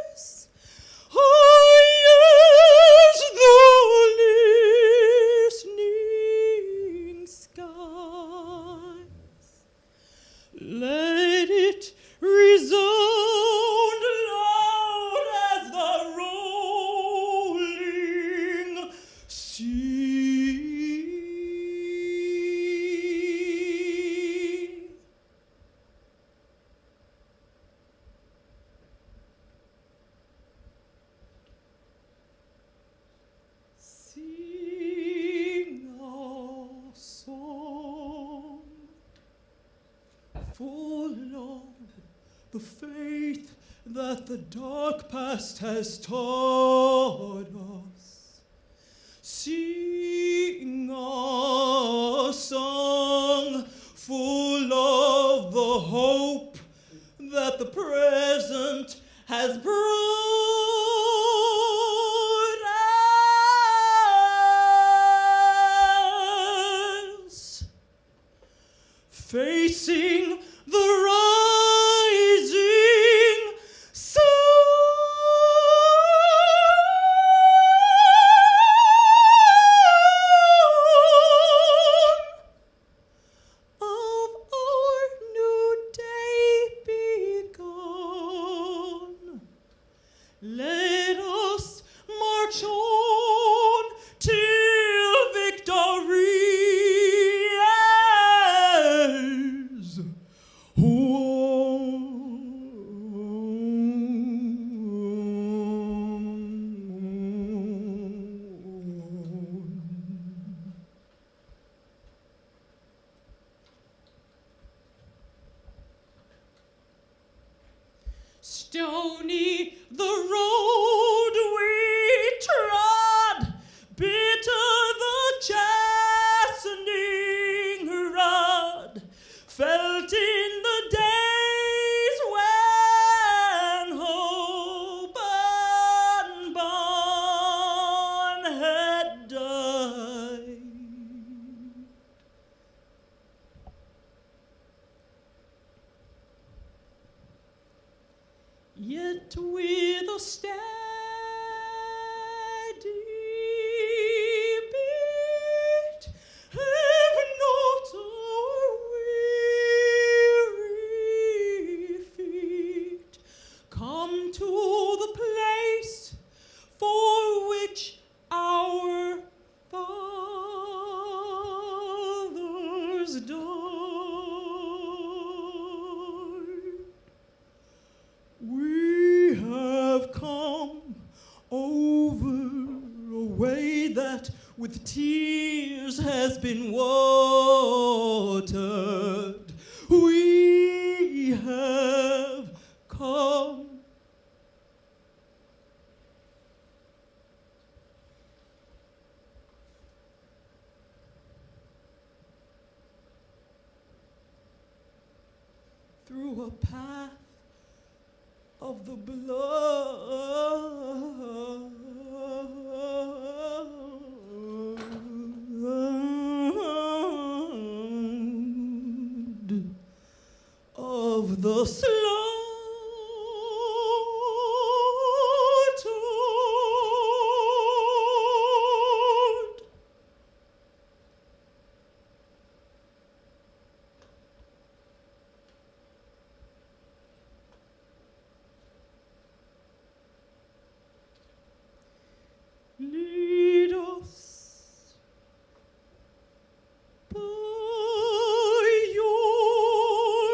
rise. Oh, yes, the listening skies. Let it resound loud as the rolling sea. Sing a song full of the faith that the dark past has taught us. Sing a song full of the hope that the present has brought us. Facing the rising sun. Of our new day begun. Let us march on till victory is won. Stony the road we trod, bitter the chastening rod, felt in the days when hope unborn had died. Yet with a steady beat, have not our weary feet come to the place for which our fathers died. We have come over a way that with tears has been watered. We have come through a path of the blood of the slaughtered. Lead us by your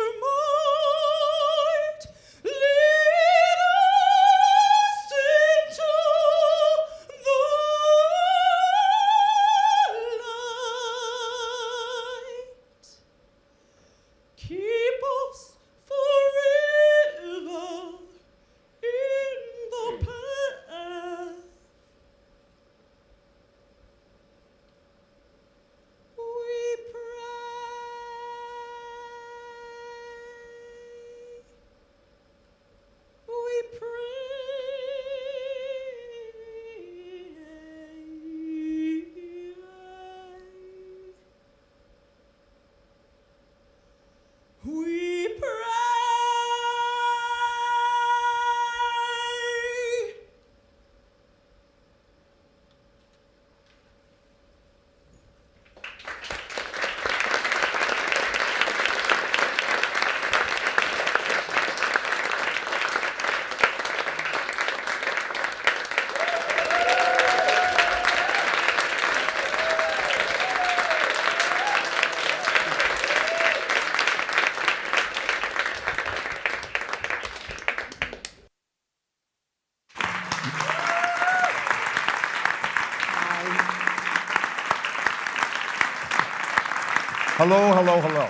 Hello, hello, hello.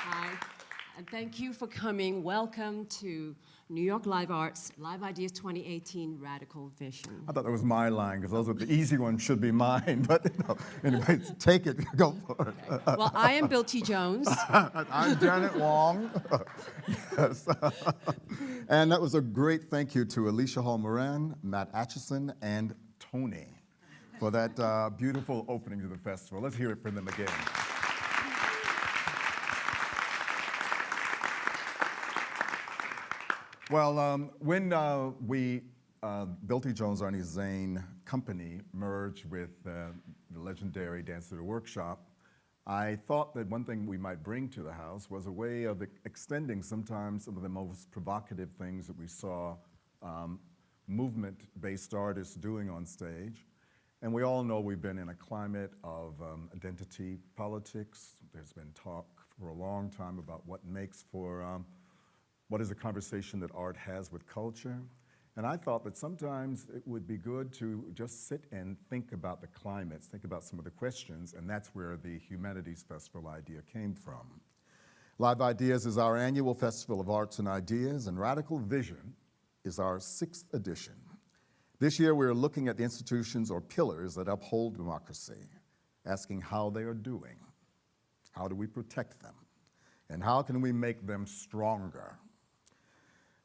Hi, and thank you for coming. Welcome to New York Live Arts, Live Ideas 2018 Radical Vision. I thought that was my line, because those were the easy ones should be mine, but anyway, take it, go for it. Okay. Well, I am Bill T. Jones. I'm Janet Wong. Yes. And that was a great thank you to Alicia Hall Moran, Matt Acheson, and Tony for that beautiful opening to the festival. Let's hear it from them again. Well, when Bill T. Jones, Arnie Zane company merged with the legendary Dance Theater Workshop, I thought that one thing we might bring to the house was a way of extending sometimes some of the most provocative things that we saw movement-based artists doing on stage. And we all know we've been in a climate of identity politics. There's been talk for a long time about what makes for what is a conversation that art has with culture. And I thought that sometimes it would be good to just sit and think about the climates, think about some of the questions, and that's where the Humanities Festival idea came from. Live Ideas is our annual festival of arts and ideas, and Radical Vision is our 6th edition. This year we're looking at the institutions or pillars that uphold democracy, asking how they are doing, how do we protect them, and how can we make them stronger.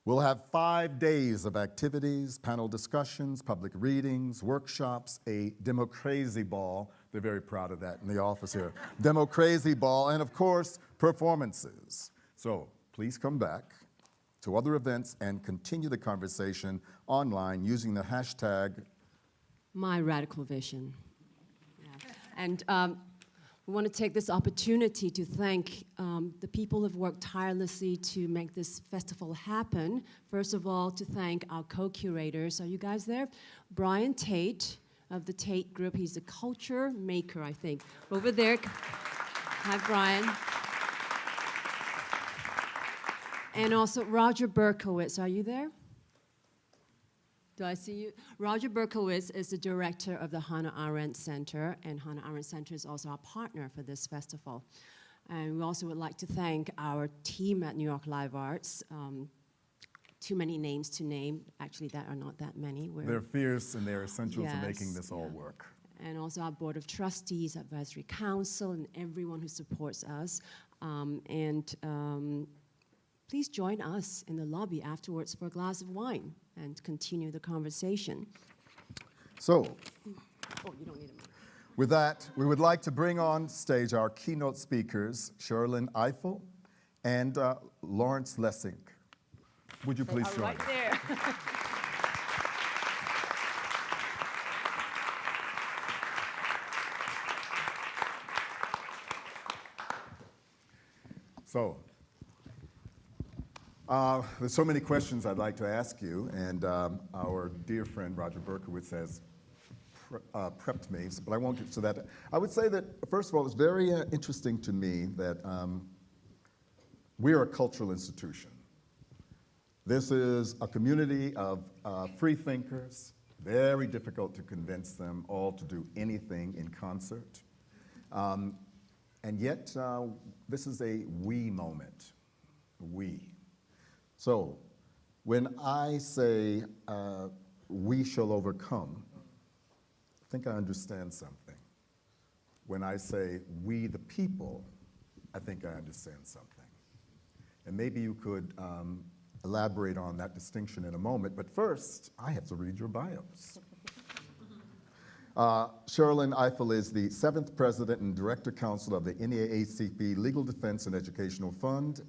We'll have 5 days of activities, panel discussions, public readings, workshops, a Democracy Ball. They're very proud of that in the office here. Democracy Ball, and of course, performances. So please come back to other events and continue the conversation online using the hashtag MyRadicalVision. Yeah. And we want to take this opportunity to thank the people who have worked tirelessly to make this festival happen. First of all, to thank our co-curators. Are you guys there? Brian Tate of the Tate Group. He's a culture maker, I think. Over there. Hi, Brian. And also Roger Berkowitz. Are you there? Do I see you? Roger Berkowitz is the director of the Hannah Arendt Center, and Hannah Arendt Center is also our partner for this festival. And we also would like to thank our team at New York Live Arts. Too many names to name. Actually, there are not that many. They're fierce and they're essential to making this all yeah. work. And also our Board of Trustees, Advisory Council, and everyone who supports us. Please join us in the lobby afterwards for a glass of wine and continue the conversation. So, oh, you don't need a mic. With that, we would like to bring on stage our keynote speakers, Sherrilyn Ifill and Lawrence Lessig. Would you please join right us? there. So, there's so many questions I'd like to ask you, and our dear friend Roger Berkowitz has prepped me, but I won't get to that. I would say that, first of all, it's very interesting to me that we're a cultural institution. This is a community of free thinkers, very difficult to convince them all to do anything in concert. And yet, this is a we moment, we. So, when I say we shall overcome, I think I understand something. When I say we the people, I think I understand something. And maybe you could elaborate on that distinction in a moment, but first, I have to read your bios. Sherrilyn Ifill is the 7th President and Director Counsel of the NAACP Legal Defense and Educational Fund.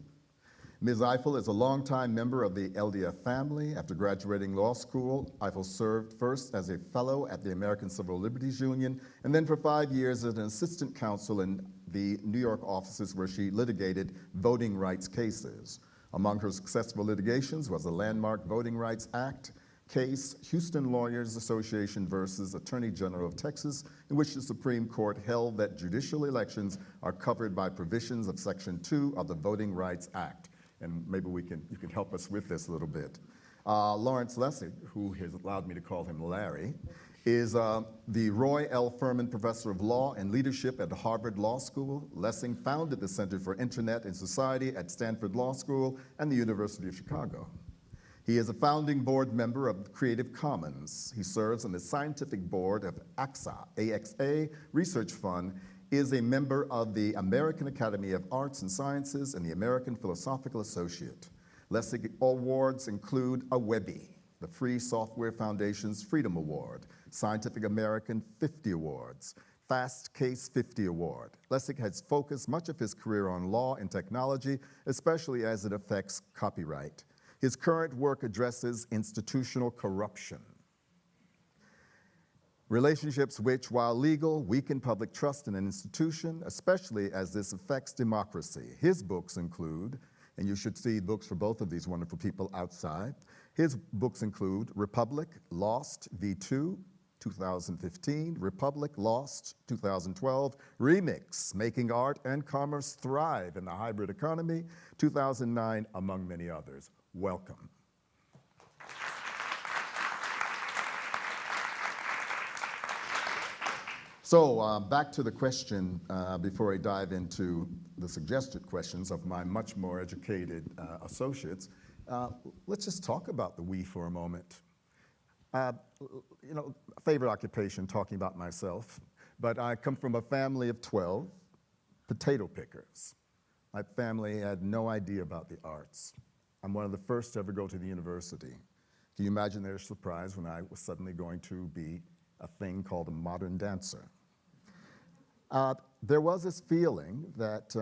Ms. Ifill is a longtime member of the LDF family. After graduating law school, Ifill served first as a fellow at the American Civil Liberties Union, and then for 5 years as an assistant counsel in the New York offices where she litigated voting rights cases. Among her successful litigations was the landmark Voting Rights Act case, Houston Lawyers Association versus Attorney General of Texas, in which the Supreme Court held that judicial elections are covered by provisions of Section 2 of the Voting Rights Act. And maybe you can help us with this a little bit. Lawrence Lessig, who has allowed me to call him Larry, is the Roy L. Furman Professor of Law and Leadership at the Harvard Law School. Lessig founded the Center for Internet and Society at Stanford Law School and the University of Chicago. He is a founding board member of Creative Commons. He serves on the scientific board of AXA Research Fund, is a member of the American Academy of Arts and Sciences and the American Philosophical Associate. Lessig awards include a Webby, the Free Software Foundation's Freedom Award, Scientific American 50 Awards, Fast Case 50 Award. Lessig has focused much of his career on law and technology, especially as it affects copyright. His current work addresses institutional corruption, relationships which, while legal, weaken public trust in an institution, especially as this affects democracy. His books include, and you should see books for both of these wonderful people outside. His books include Republic, Lost, V2, 2015, Republic, Lost, 2012, Remix, Making Art and Commerce Thrive in the Hybrid Economy, 2009, among many others. Welcome. So back to the question before I dive into the suggested questions of my much more educated associates. Let's just talk about the we for a moment. You know, favorite occupation, talking about myself, but I come from a family of 12 potato pickers. My family had no idea about the arts. I'm one of the first to ever go to the university. Can you imagine their surprise when I was suddenly going to be a thing called a modern dancer? There was this feeling that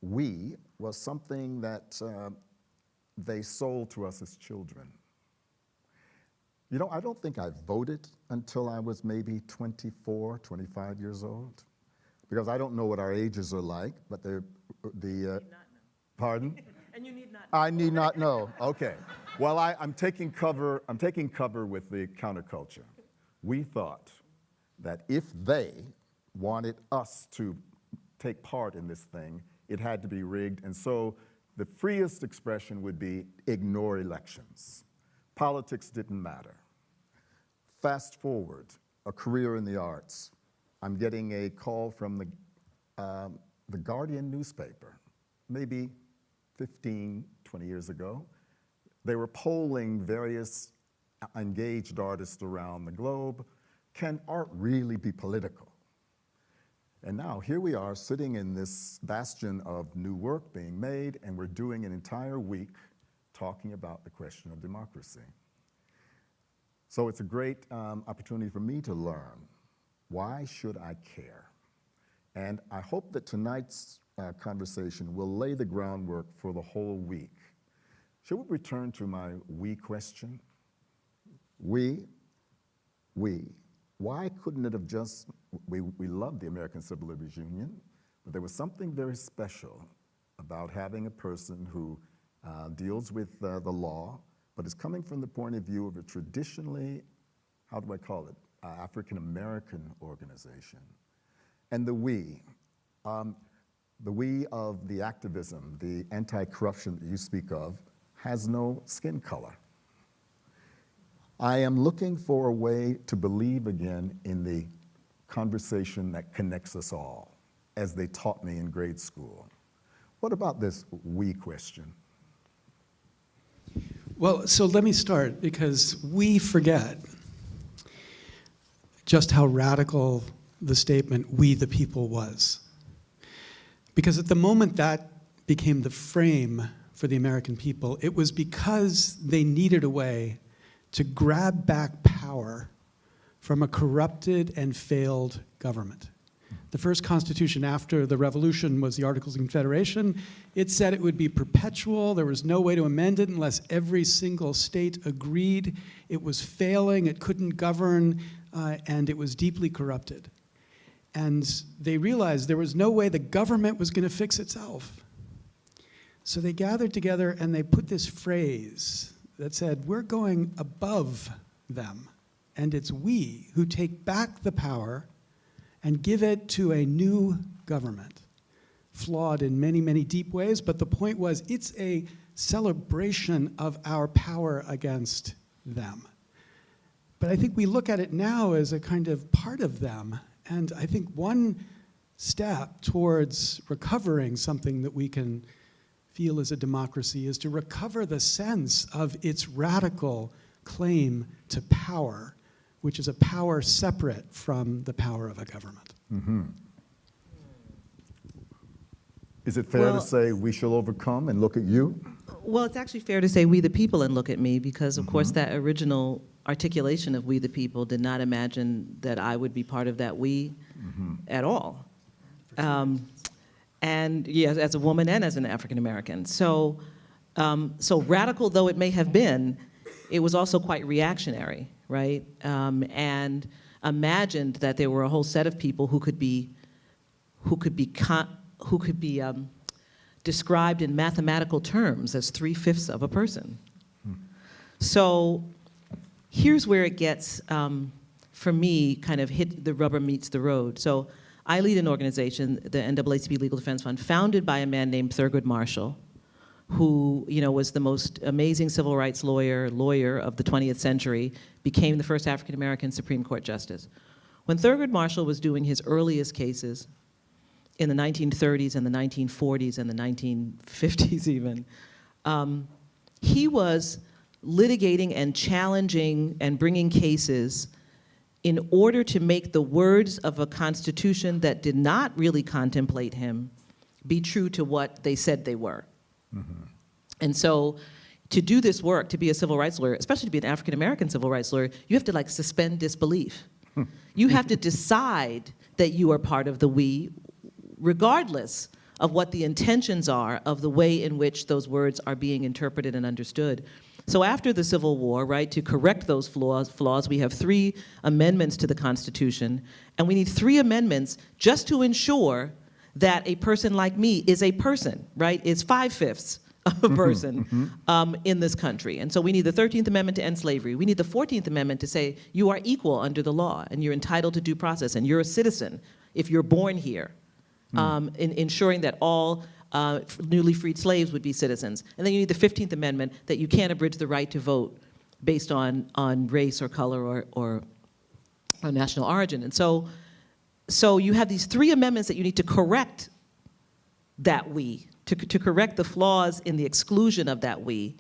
we was something that they sold to us as children. You know, I don't think I voted until I was maybe 24, 25 years old, because I don't know what our ages are like, but the need not know. Pardon? And you need not know. I need not know. Okay. Well, I'm taking cover with the counterculture. We thought that if they wanted us to take part in this thing, it had to be rigged, and so the freest expression would be ignore elections. Politics didn't matter. Fast forward, a career in the arts. I'm getting a call from the Guardian newspaper, maybe 15, 20 years ago. They were polling various engaged artists around the globe. Can art really be political? And now here we are sitting in this bastion of new work being made, and we're doing an entire week talking about the question of democracy. So it's a great opportunity for me to learn. Why should I care? And I hope that tonight's conversation will lay the groundwork for the whole week. Shall we return to my we question? We. Why couldn't it have just, we love the American Civil Liberties Union, but there was something very special about having a person who deals with the law, but is coming from the point of view of a traditionally, how do I call it, African-American organization. And the we of the activism, the anti-corruption that you speak of, has no skin color. I am looking for a way to believe again in the conversation that connects us all, as they taught me in grade school. What about this we question? Well, so let me start, because we forget just how radical the statement, we the people, was. Because at the moment that became the frame for the American people, it was because they needed a way to grab back power from a corrupted and failed government. The first constitution after the revolution was the Articles of Confederation. It said it would be perpetual. There was no way to amend it unless every single state agreed. It was failing, it couldn't govern, and it was deeply corrupted. And they realized there was no way the government was going to fix itself. So they gathered together and they put this phrase that said, we're going above them, and it's we who take back the power and give it to a new government, flawed in many, many deep ways, but the point was it's a celebration of our power against them. But I think we look at it now as a kind of part of them. And I think one step towards recovering something that we can feel as a democracy is to recover the sense of its radical claim to power, which is a power separate from the power of a government. Mm-hmm. Is it fair to say we shall overcome and look at you? Well, it's actually fair to say we the people and look at me because, of course, that original articulation of we the people did not imagine that I would be part of that we at all. And yes, as a woman and as an African American. So radical though it may have been, it was also quite reactionary, right? And imagined that there were a whole set of people who could be described in mathematical terms as 3/5 of a person. So here's where it gets, for me, kind of hit the rubber meets the road. So I lead an organization, the NAACP Legal Defense Fund, founded by a man named Thurgood Marshall, who was the most amazing civil rights lawyer of the 20th century, became the first African American Supreme Court justice. When Thurgood Marshall was doing his earliest cases in the 1930s and the 1940s and the 1950s even, he was litigating and challenging and bringing cases in order to make the words of a constitution that did not really contemplate him be true to what they said they were. And so to do this work, to be a civil rights lawyer, especially to be an African American civil rights lawyer, you have to like suspend disbelief. You have to decide that you are part of the we, regardless of what the intentions are of the way in which those words are being interpreted and understood. So after the Civil War, right, to correct those flaws, we have 3 amendments to the Constitution, and we need 3 amendments just to ensure that a person like me is a person, right? Is 5/5 of a person in this country. And so we need the 13th Amendment to end slavery. We need the 14th Amendment to say you are equal under the law and you're entitled to due process and you're a citizen if you're born here, in ensuring that all newly freed slaves would be citizens. And then you need the 15th Amendment that you can't abridge the right to vote based on race or color or national origin. And so you have these 3 amendments that you need to correct that we, to correct the flaws in the exclusion of that we.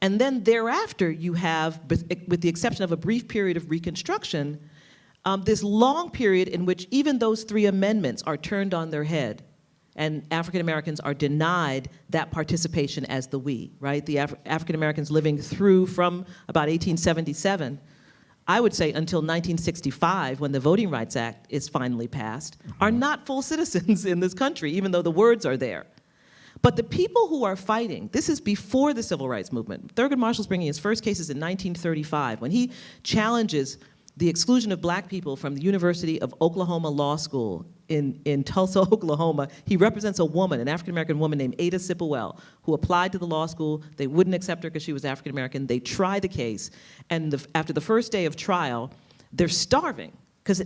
And then thereafter you have, with the exception of a brief period of Reconstruction, this long period in which even those 3 amendments are turned on their head and African Americans are denied that participation as the we, right? The African Americans living through from about 1877, I would say until 1965, when the Voting Rights Act is finally passed, are not full citizens in this country, even though the words are there. But the people who are fighting, this is before the Civil Rights Movement. Thurgood Marshall's bringing his first cases in 1935, when he challenges the exclusion of black people from the University of Oklahoma Law School in Tulsa, Oklahoma. He represents a woman, an African-American woman named Ada Sipawell, who applied to the law school. They wouldn't accept her because she was African-American. They tried the case, and after the first day of trial, they're starving, because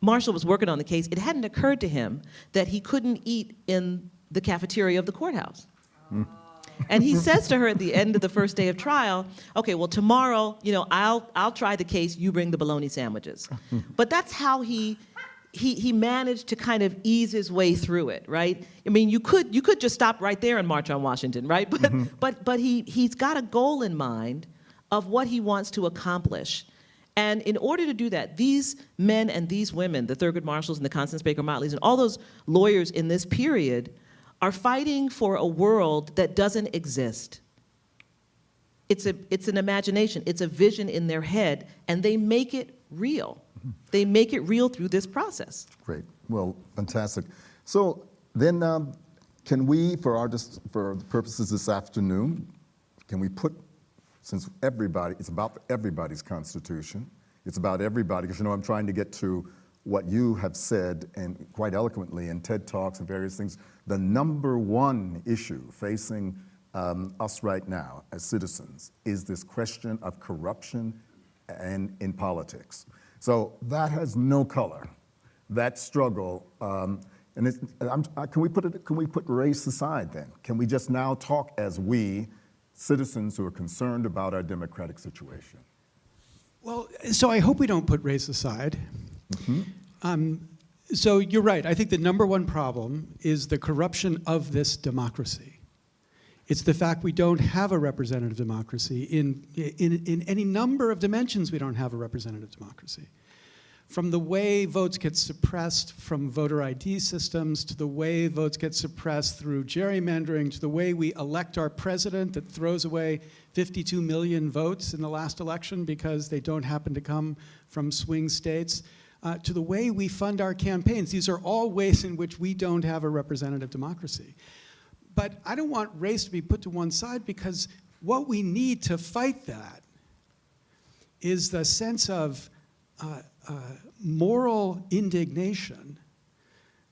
Marshall was working on the case. It hadn't occurred to him that he couldn't eat in the cafeteria of the courthouse. And he says to her at the end of the first day of trial, okay, well, tomorrow, I'll try the case, you bring the bologna sandwiches. But that's how he managed to kind of ease his way through it, right? I mean, you could just stop right there and march on Washington, right? But he's got a goal in mind of what he wants to accomplish. And in order to do that, these men and these women, the Thurgood Marshalls and the Constance Baker Motleys and all those lawyers in this period are fighting for a world that doesn't exist. It's an imagination, it's a vision in their head, and they make it real. They make it real through this process. Great, well, fantastic. So then can we, for the purposes this afternoon, can we put, since it's about everybody's Constitution, it's about everybody, because I'm trying to get to what you have said, and quite eloquently in TED Talks and various things, the number one issue facing us right now as citizens is this question of corruption and in politics. So that has no color. That struggle, can we put race aside then? Can we just now talk as we, citizens who are concerned about our democratic situation? Well, so I hope we don't put race aside. So you're right. I think the number one problem is the corruption of this democracy. It's the fact we don't have a representative democracy. In any number of dimensions, we don't have a representative democracy. From the way votes get suppressed from voter ID systems, to the way votes get suppressed through gerrymandering, to the way we elect our president that throws away 52 million votes in the last election because they don't happen to come from swing states, to the way we fund our campaigns. These are all ways in which we don't have a representative democracy. But I don't want race to be put to one side, because what we need to fight that is the sense of moral indignation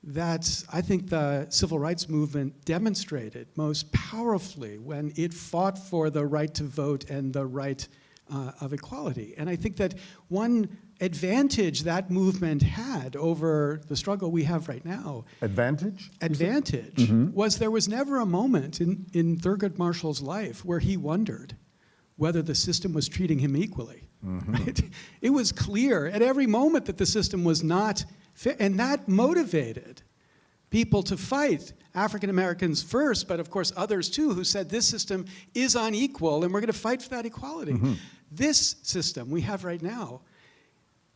that I think the civil rights movement demonstrated most powerfully when it fought for the right to vote and the right of equality. And I think that one advantage that movement had over the struggle we have right now. Advantage? Advantage was there was never a moment in Thurgood Marshall's life where he wondered whether the system was treating him equally. Right? It was clear at every moment that the system was not fair, and that motivated people to fight. African Americans first, but of course others too, who said this system is unequal and we're going to fight for that equality. This system we have right now,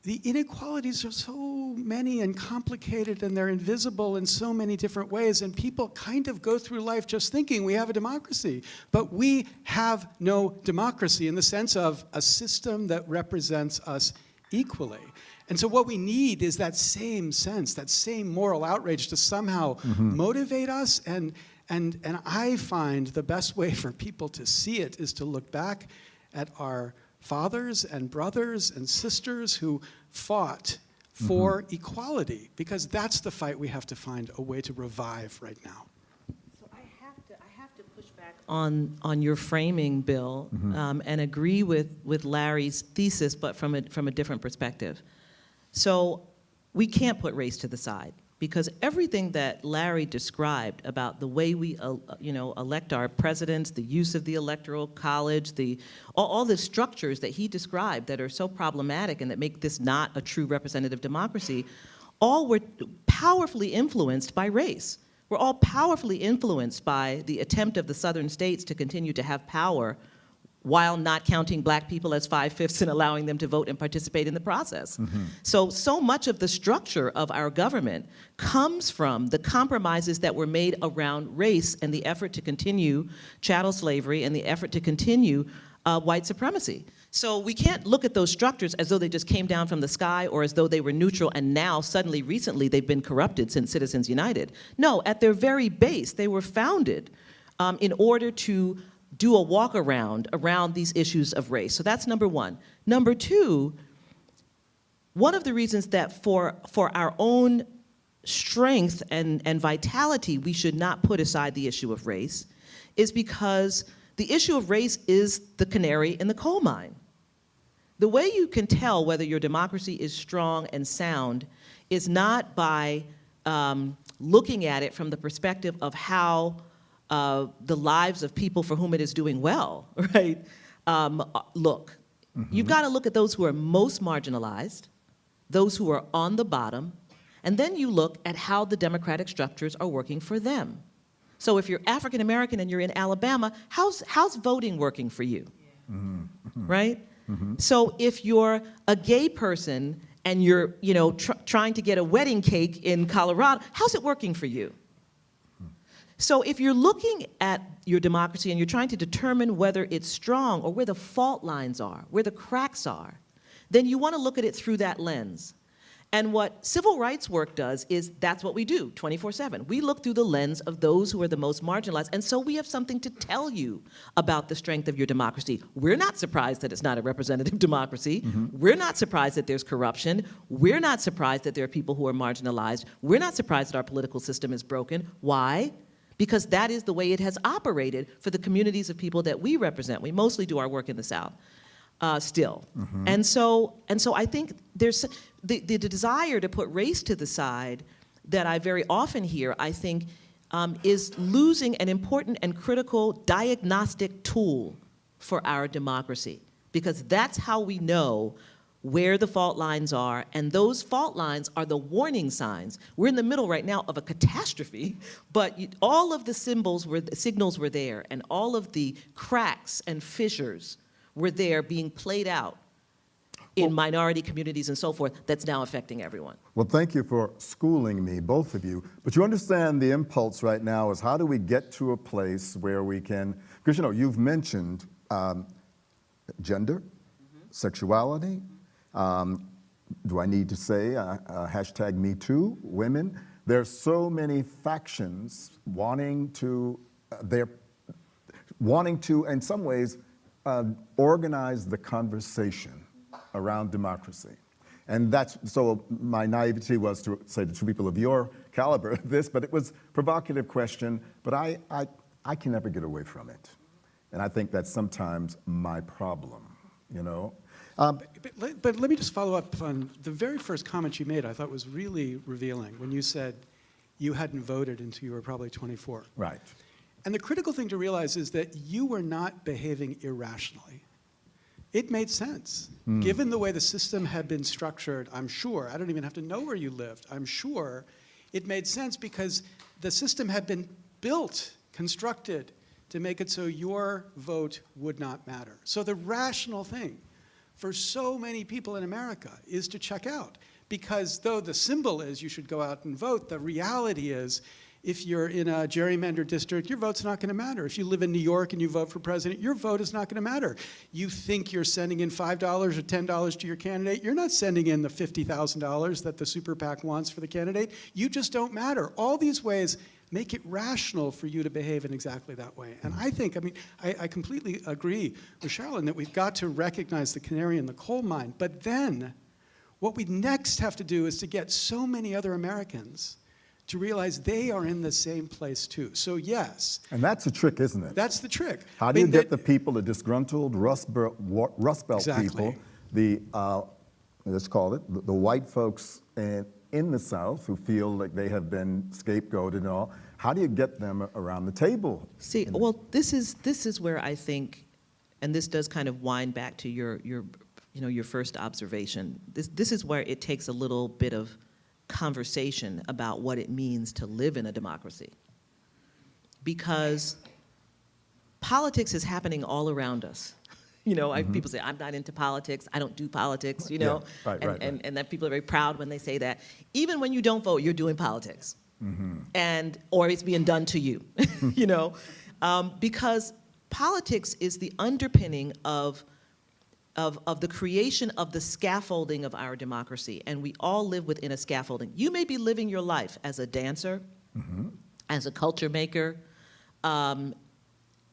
the inequalities are so many and complicated, and they're invisible in so many different ways, and people kind of go through life just thinking we have a democracy. But we have no democracy in the sense of a system that represents us equally. And so what we need is that same sense, that same moral outrage to somehow motivate us. And I find the best way for people to see it is to look back at our fathers and brothers and sisters who fought for equality, because that's the fight we have to find a way to revive right now. So I have to push back on your framing, Bill, and agree with Larry's thesis, but from a different perspective. So we can't put race to the side, because everything that Larry described about the way we elect our presidents, the use of the Electoral College, all the structures that he described that are so problematic and that make this not a true representative democracy, all were powerfully influenced by race. We're all powerfully influenced by the attempt of the southern states to continue to have power while not counting black people as 5/5 and allowing them to vote and participate in the process. So much of the structure of our government comes from the compromises that were made around race and the effort to continue chattel slavery and the effort to continue white supremacy. So we can't look at those structures as though they just came down from the sky or as though they were neutral and now suddenly recently they've been corrupted since Citizens United. No, at their very base, they were founded in order to do a walk around these issues of race. So that's number one. Number two, one of the reasons that for our own strength and vitality, we should not put aside the issue of race is because the issue of race is the canary in the coal mine. The way you can tell whether your democracy is strong and sound is not by looking at it from the perspective of how the lives of people for whom it is doing well, right? Look, you've got to look at those who are most marginalized, those who are on the bottom, and then you look at how the democratic structures are working for them. So if you're African American and you're in Alabama, how's voting working for you, right? So if you're a gay person and you're trying to get a wedding cake in Colorado, how's it working for you? So if you're looking at your democracy and you're trying to determine whether it's strong or where the fault lines are, where the cracks are, then you want to look at it through that lens. And what civil rights work does is that's what we do 24/7. We look through the lens of those who are the most marginalized, and so we have something to tell you about the strength of your democracy. We're not surprised that it's not a representative democracy. We're not surprised that there's corruption. We're not surprised that there are people who are marginalized. We're not surprised that our political system is broken. Why? Because that is the way it has operated for the communities of people that we represent. We mostly do our work in the South still. And so I think there's the desire to put race to the side that I very often hear, I think, is losing an important and critical diagnostic tool for our democracy. because that's how we know where the fault lines are, and those fault lines are the warning signs. We're in the middle right now of a catastrophe, but all of the signals were there, and all of the cracks and fissures were there being played out in minority communities and so forth, that's now affecting everyone. Well, thank you for schooling me, both of you. But you understand the impulse right now is how do we get to a place where we can, because you've mentioned gender, sexuality, do I need to say hashtag Me Too, women? There's so many factions wanting to, in some ways, organize the conversation around democracy. And so my naivety was to say to two people of your caliber this, but it was a provocative question, but I can never get away from it. And I think that's sometimes my problem, But let me just follow up on the very first comment you made. I thought was really revealing when you said you hadn't voted until you were probably 24. Right. And the critical thing to realize is that you were not behaving irrationally. It made sense. Given the way the system had been structured, I'm sure, I don't even have to know where you lived, I'm sure it made sense because the system had been built, constructed, to make it so your vote would not matter. So the rational thing for so many people in America is to check out. Because though the symbol is you should go out and vote, the reality is if you're in a gerrymandered district, your vote's not going to matter. If you live in New York and you vote for president, your vote is not going to matter. You think you're sending in $5 or $10 to your candidate, you're not sending in the $50,000 that the super PAC wants for the candidate. You just don't matter. All these ways make it rational for you to behave in exactly that way. And I completely agree with Sherrilyn that we've got to recognize the canary in the coal mine. But then what we next have to do is to get so many other Americans to realize they are in the same place too. So yes. And that's a trick, isn't it? That's the trick. How do you get the people, the disgruntled Rust Belt Exactly. people, let's call it, the white folks in the South who feel like they have been scapegoated and all, how do you get them around the table? See, well, this is where I think, and this does kind of wind back to your first observation. This is where it takes a little bit of conversation about what it means to live in a democracy. Because politics is happening all around us. People say, I'm not into politics, I don't do politics, Yeah, right. And that people are very proud when they say that. Even when you don't vote, you're doing politics. Or it's being done to you, because politics is the underpinning of the creation of the scaffolding of our democracy, and we all live within a scaffolding. You may be living your life as a dancer, as a culture maker,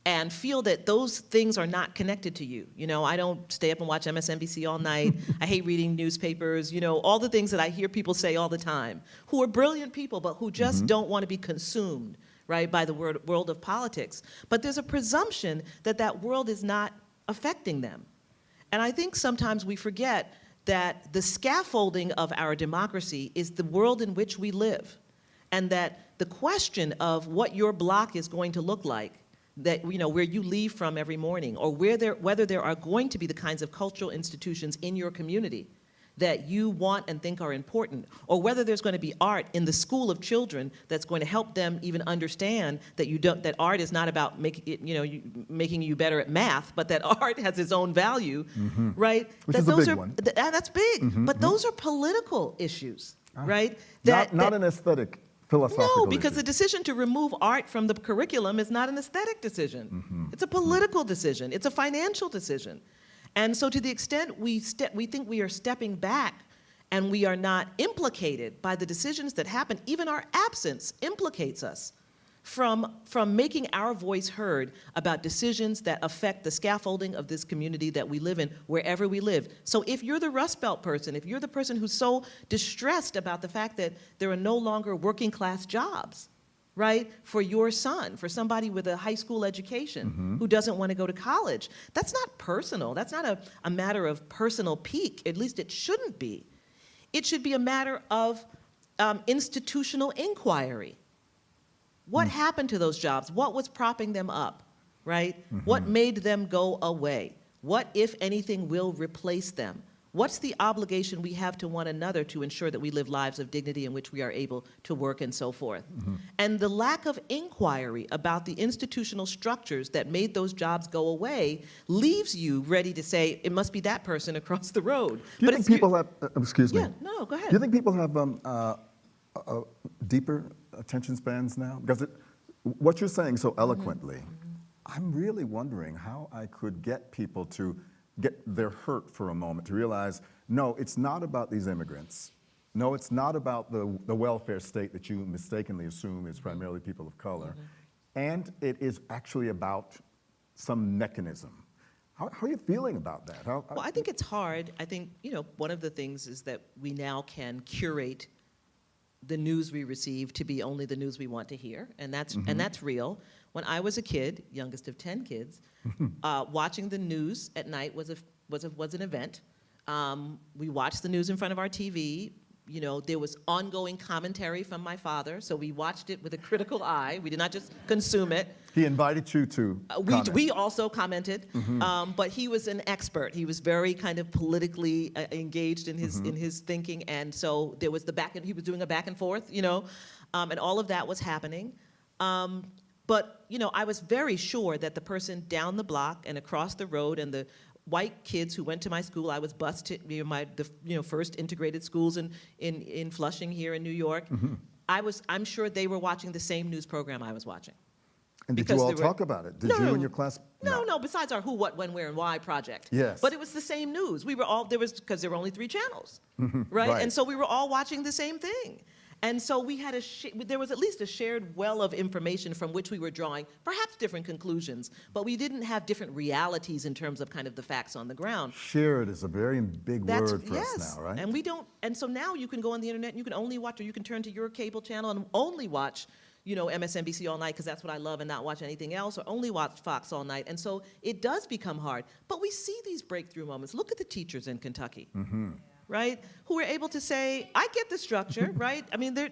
and feel that those things are not connected to you. I don't stay up and watch MSNBC all night. I hate reading newspapers, all the things that I hear people say all the time, who are brilliant people, but who just don't want to be consumed, right, by the world of politics. But there's a presumption that that world is not affecting them. And I think sometimes we forget that the scaffolding of our democracy is the world in which we live, and that the question of what your block is going to look like, that where you leave from every morning, or whether there are going to be the kinds of cultural institutions in your community that you want and think are important, or whether there's going to be art in the school of children that's going to help them even understand that art is not about making you better at math, but that art has its own value, right? Which is a big one. That's big, but those are political issues, right? Not an aesthetic. No, because the decision to remove art from the curriculum is not an aesthetic decision. It's a political decision. It's a financial decision. And so to the extent we think we are stepping back and we are not implicated by the decisions that happen, even our absence implicates us from making our voice heard about decisions that affect the scaffolding of this community that we live in, wherever we live. So if you're the Rust Belt person, if you're the person who's so distressed about the fact that there are no longer working class jobs, right, for your son, for somebody with a high school education who doesn't want to go to college, that's not personal. That's not a matter of personal pique. At least it shouldn't be. It should be a matter of institutional inquiry. What happened to those jobs? What was propping them up, right? What made them go away? What, if anything, will replace them? What's the obligation we have to one another to ensure that we live lives of dignity in which we are able to work and so forth? And the lack of inquiry about the institutional structures that made those jobs go away leaves you ready to say, it must be that person across the road. Do you think people have, excuse me. Yeah, no, go ahead. Do you think people have deeper attention spans now? Because what you're saying so eloquently, I'm really wondering how I could get people to get their hurt for a moment, to realize, no, it's not about these immigrants. No, it's not about the welfare state that you mistakenly assume is primarily people of color. And it is actually about some mechanism. How are you feeling about that? Well, I think it's hard. I think, one of the things is that we now can curate the news we receive to be only the news we want to hear, and that's real. When I was a kid, youngest of 10 kids, watching the news at night was an event. We watched the news in front of our TV. There was ongoing commentary from my father, so we watched it with a critical eye. We did not just consume it. He invited you to comment. We also commented, but he was an expert. He was very kind of politically engaged in his thinking, and so there was he was doing a back and forth, and all of that was happening. But I was very sure that the person down the block and across the road and the white kids who went to my school, I was bused to the first integrated schools in Flushing here in New York. I'm sure they were watching the same news program I was watching. And did you all talk about it? Did you and your class? No, besides our who, what, when, where, and why project. Yes. But it was the same news. We were all, because there were only 3 channels, right? And so we were all watching the same thing. And so we had there was at least a shared well of information from which we were drawing perhaps different conclusions, but we didn't have different realities in terms of kind of the facts on the ground. Shared is a very big word for us now, right? And we don't, and so now you can go on the internet and you can only watch, or you can turn to your cable channel and only watch, MSNBC all night because that's what I love and not watch anything else, or only watch Fox all night. And so it does become hard. But we see these breakthrough moments. Look at the teachers in Kentucky. Right? Who are able to say, I get the structure, right? I mean, they're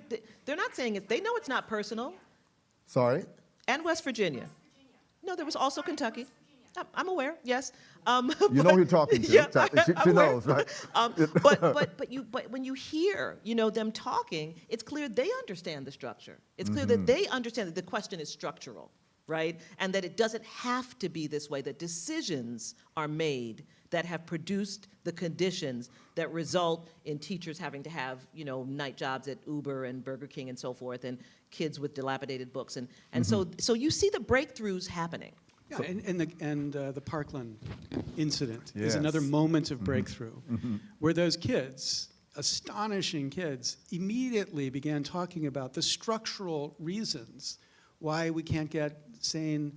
not saying it. They know it's not personal. Sorry? And West Virginia. No, there was also Kentucky. I'm aware, yes. You know who you're talking to. Yeah, she knows, right? But when you hear, them talking, it's clear they understand the structure. It's clear that they understand that the question is structural, right? And that it doesn't have to be this way, that decisions are made that have produced the conditions that result in teachers having to have, night jobs at Uber and Burger King and so forth, and kids with dilapidated books. And so you see the breakthroughs happening. Yeah, and the Parkland incident is Yes. another moment of breakthrough, where those kids, astonishing kids, immediately began talking about the structural reasons why we can't get sane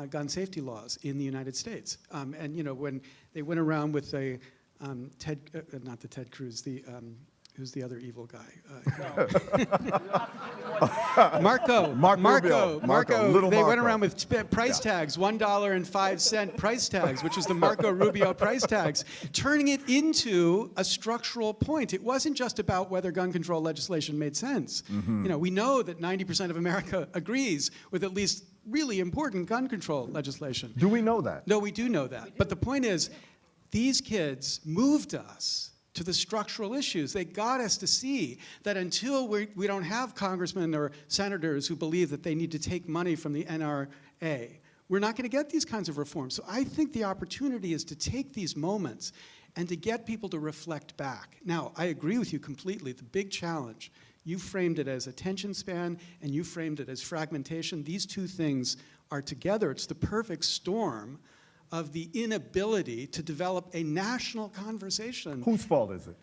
gun safety laws in the United States. And when they went around with a not the Ted Cruz, who's the other evil guy? Marco. Little They went Marco. around with price tags, $1.05 price tags, which was the Marco Rubio price tags, turning it into a structural point. It wasn't just about whether gun control legislation made sense. We know that 90% of America agrees with at least really important gun control legislation. Do we know that? No, we do know that. But the point is, these kids moved us to the structural issues. They got us to see that until we don't have congressmen or senators who believe that they need to take money from the NRA, we're not going to get these kinds of reforms. So I think the opportunity is to take these moments and to get people to reflect back. Now, I agree with you completely. The big challenge, you framed it as attention span and you framed it as fragmentation. These two things are together. It's the perfect storm of the inability to develop a national conversation. Whose fault is it?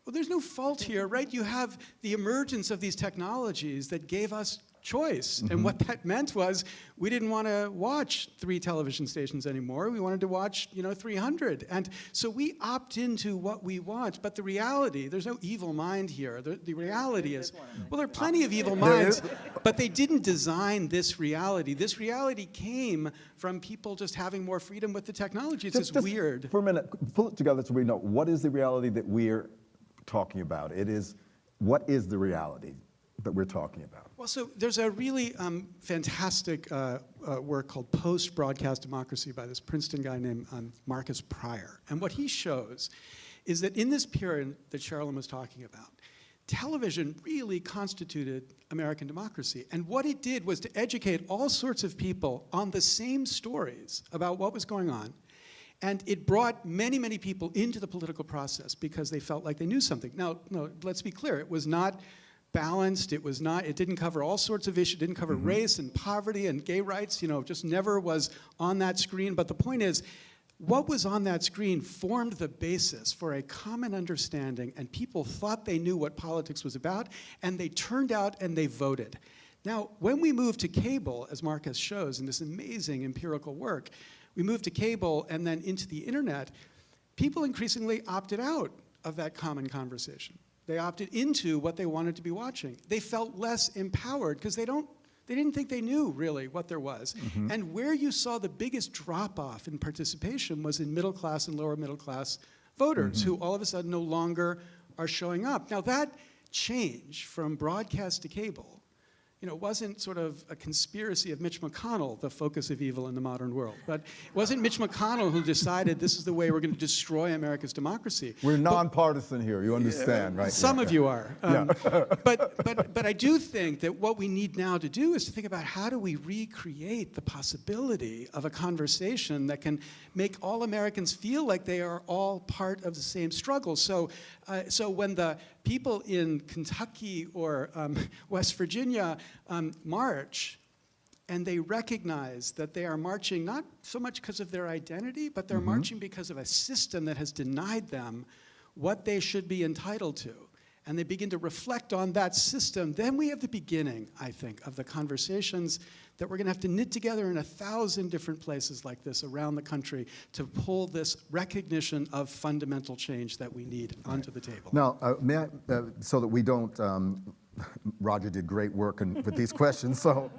Well, there's no fault here, right? You have the emergence of these technologies that gave us choice. And what that meant was we didn't want to watch 3 television stations anymore. We wanted to watch, 300. And so we opt into what we want. But the reality, there's no evil mind here. The reality is, well, there are plenty of evil minds, but they didn't design this reality. This reality came from people just having more freedom with the technology. It's just weird. For a minute, pull it together so we know what is the reality that we're talking about. It is, what is the reality? that we're talking about? Well, so there's a really fantastic work called Post-Broadcast Democracy by this Princeton guy named Marcus Pryor. And what he shows is that in this period that Sherrilyn was talking about, television really constituted American democracy. And what it did was to educate all sorts of people on the same stories about what was going on. And it brought many, many people into the political process because they felt like they knew something. Now, no, let's be clear, it was not balanced, it didn't cover all sorts of issues, it didn't cover race and poverty and gay rights, just never was on that screen. But the point is, what was on that screen formed the basis for a common understanding, and people thought they knew what politics was about, and they turned out and they voted. Now, when we moved to cable, as Marcus shows in this amazing empirical work, we moved to cable and then into the internet, people increasingly opted out of that common conversation. They opted into what they wanted to be watching. They felt less empowered because they didn't think they knew really what there was. And where you saw the biggest drop-off in participation was in middle class and lower middle class voters who all of a sudden no longer are showing up. Now that change from broadcast to cable, wasn't sort of a conspiracy of Mitch McConnell, the focus of evil in the modern world. But it wasn't Mitch McConnell who decided this is the way we're going to destroy America's democracy. We're nonpartisan here, you understand, right? Some of you are. But I do think that what we need now to do is to think about how do we recreate the possibility of a conversation that can make all Americans feel like they are all part of the same struggle. So when the people in Kentucky or West Virginia march, and they recognize that they are marching not so much because of their identity, but they're marching because of a system that has denied them what they should be entitled to. And they begin to reflect on that system, then we have the beginning, I think, of the conversations that we're going to have to knit together in 1,000 different places like this around the country to pull this recognition of fundamental change that we need onto the table. Now, may I, so that we don't, Roger did great work with these questions. So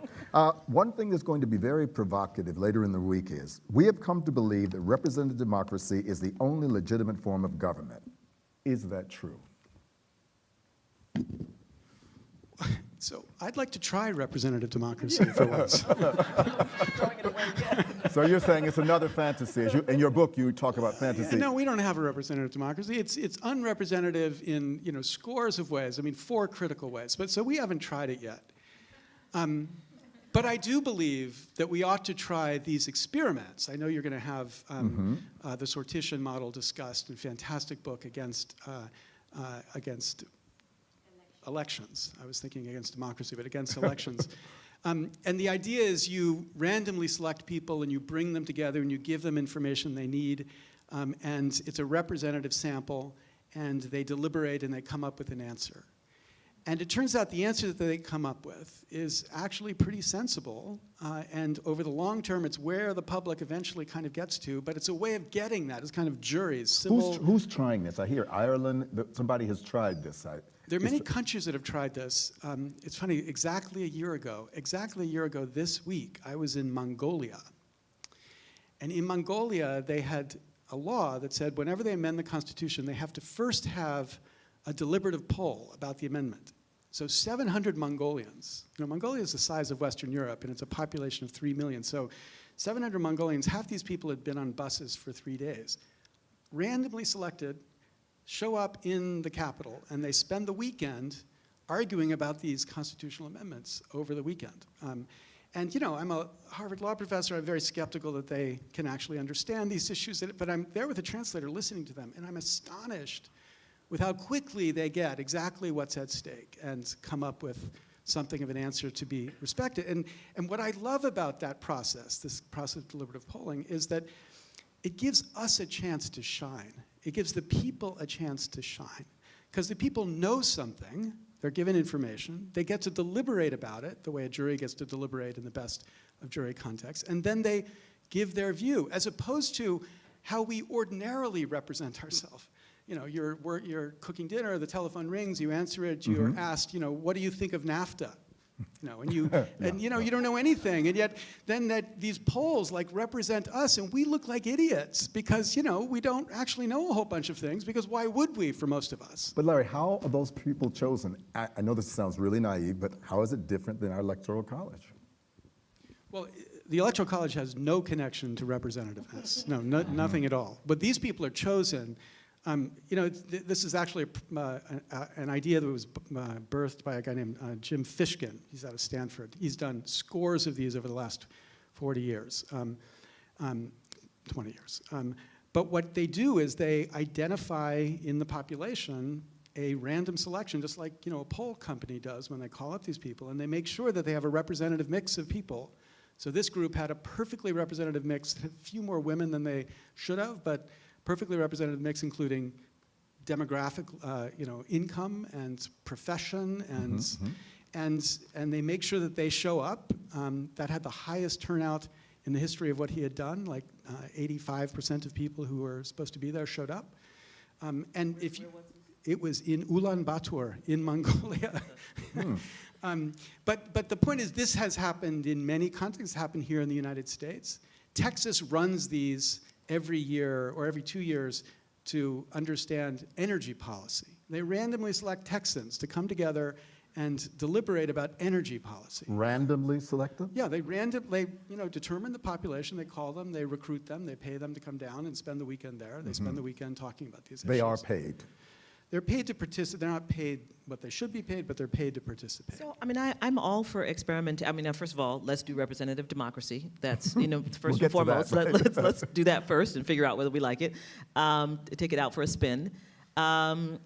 one thing that's going to be very provocative later in the week is, we have come to believe that representative democracy is the only legitimate form of government. Is that true? So I'd like to try representative democracy for once. So you're saying it's another fantasy. In your book, you talk about fantasy. No, we don't have a representative democracy. It's unrepresentative in scores of ways. I mean, 4 critical ways. But so we haven't tried it yet. But I do believe that we ought to try these experiments. I know you're going to have the sortition model discussed in a fantastic book against elections. I was thinking against democracy, but against elections. And the idea is you randomly select people and you bring them together and you give them information they need. And it's a representative sample, and they deliberate and they come up with an answer. And it turns out the answer that they come up with is actually pretty sensible. And over the long term, it's where the public eventually kind of gets to. But it's a way of getting that. It's kind of juries. Civil. Who's trying this? I hear Ireland, somebody has tried this. There are many countries that have tried this. It's funny, exactly a year ago this week, I was in Mongolia. And in Mongolia, they had a law that said whenever they amend the Constitution, they have to first have a deliberative poll about the amendment. So 700 Mongolians, Mongolia is the size of Western Europe, and it's a population of 3 million. So 700 Mongolians, half these people had been on buses for 3 days, randomly selected, show up in the capital, and they spend the weekend arguing about these constitutional amendments over the weekend. And I'm a Harvard law professor. I'm very skeptical that they can actually understand these issues, but I'm there with a translator listening to them, and I'm astonished with how quickly they get exactly what's at stake and come up with something of an answer to be respected. And what I love about that process, this process of deliberative polling, is that it gives us a chance to shine. It gives the people a chance to shine. Because the people know something, they're given information, they get to deliberate about it, the way a jury gets to deliberate in the best of jury contexts, and then they give their view, as opposed to how we ordinarily represent ourselves. You're cooking dinner, the telephone rings, you answer it, you're asked, what do you think of NAFTA? And you don't know anything, and yet then these polls like represent us, and we look like idiots because we don't actually know a whole bunch of things, because why would we, for most of us? But Larry, how are those people chosen? I know this sounds really naive, but how is it different than our electoral college? Well, the electoral college has no connection to representativeness. Nothing at all. But these people are chosen. This is actually an idea that was birthed by a guy named Jim Fishkin. He's out of Stanford. He's done scores of these over the last 40 years, 20 years. But what they do is they identify in the population a random selection, just like a poll company does when they call up these people, and they make sure that they have a representative mix of people. So this group had a perfectly representative mix, a few more women than they should have, but perfectly representative mix, including demographic, income and profession, and they make sure that they show up. That had the highest turnout in the history of what he had done. Like 85% of people who were supposed to be there showed up. It was in Ulaanbaatar in Mongolia. But the point is, this has happened in many contexts. It's happened here in the United States. Texas runs these every year or every 2 years to understand energy policy. They randomly select Texans to come together and deliberate about energy policy. Randomly select them? Yeah, they randomly, determine the population. They call them, they recruit them, they pay them to come down and spend the weekend there. They spend the weekend talking about these issues. They are paid. They're paid to participate. They're not paid what they should be paid, but they're paid to participate. So, I'm all for experiment. First of all, let's do representative democracy. That's, first We'll and foremost. That, right? Let's do that first and figure out whether we like it. Take it out for a spin. And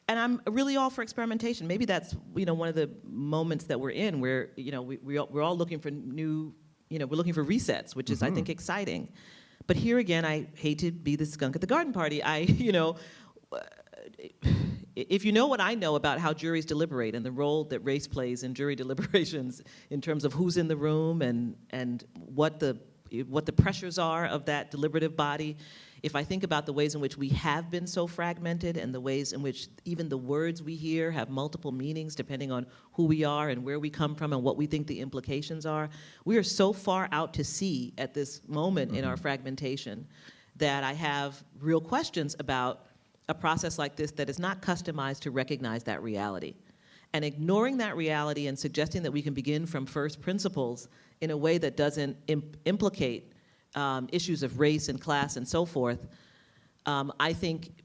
I'm really all for experimentation. Maybe that's, one of the moments that we're in where, we're all looking for new, we're looking for resets, which is, I think, exciting. But here again, I hate to be the skunk at the garden party. If you know what I know about how juries deliberate and the role that race plays in jury deliberations in terms of who's in the room and what the pressures are of that deliberative body, if I think about the ways in which we have been so fragmented and the ways in which even the words we hear have multiple meanings depending on who we are and where we come from and what we think the implications are, we are so far out to sea at this moment in our fragmentation that I have real questions about a process like this that is not customized to recognize that reality. And ignoring that reality and suggesting that we can begin from first principles in a way that doesn't implicate issues of race and class and so forth, I think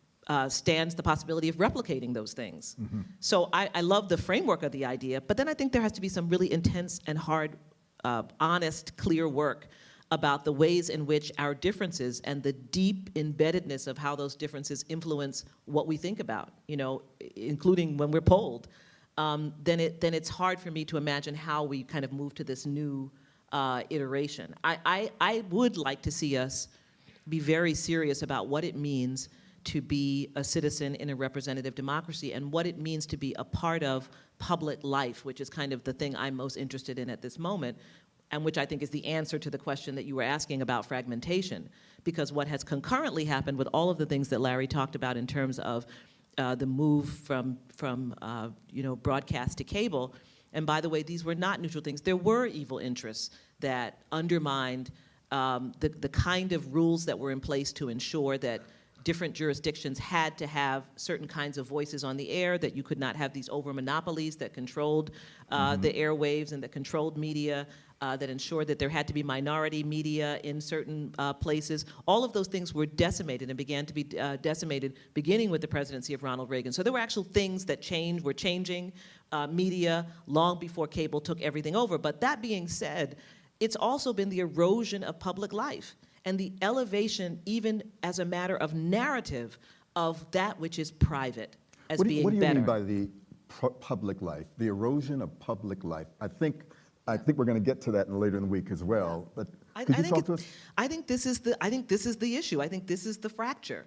stands the possibility of replicating those things. So I love the framework of the idea, but then I think there has to be some really intense and hard, honest, clear work about the ways in which our differences and the deep embeddedness of how those differences influence what we think about, including when we're polled, then it's hard for me to imagine how we kind of move to this new iteration. I would like to see us be very serious about what it means to be a citizen in a representative democracy and what it means to be a part of public life, which is kind of the thing I'm most interested in at this moment, and which I think is the answer to the question that you were asking about fragmentation. Because what has concurrently happened with all of the things that Larry talked about in terms of the move from broadcast to cable, and by the way, these were not neutral things. There were evil interests that undermined the kind of rules that were in place to ensure that different jurisdictions had to have certain kinds of voices on the air, that you could not have these over-monopolies that controlled the airwaves and that controlled media, that ensured that there had to be minority media in certain places. All of those things were decimated and began to be decimated beginning with the presidency of Ronald Reagan. So there were actual things that were changing media long before cable took everything over. But that being said, it's also been the erosion of public life and the elevation, even as a matter of narrative, of that which is private as being better. What do you mean by the public life, the erosion of public life? I think we're going to get to that later in the week as well. But could you talk to us? I think this is the issue. I think this is the fracture.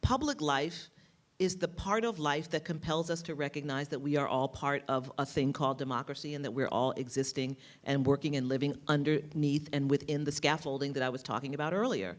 Public life is the part of life that compels us to recognize that we are all part of a thing called democracy and that we're all existing and working and living underneath and within the scaffolding that I was talking about earlier.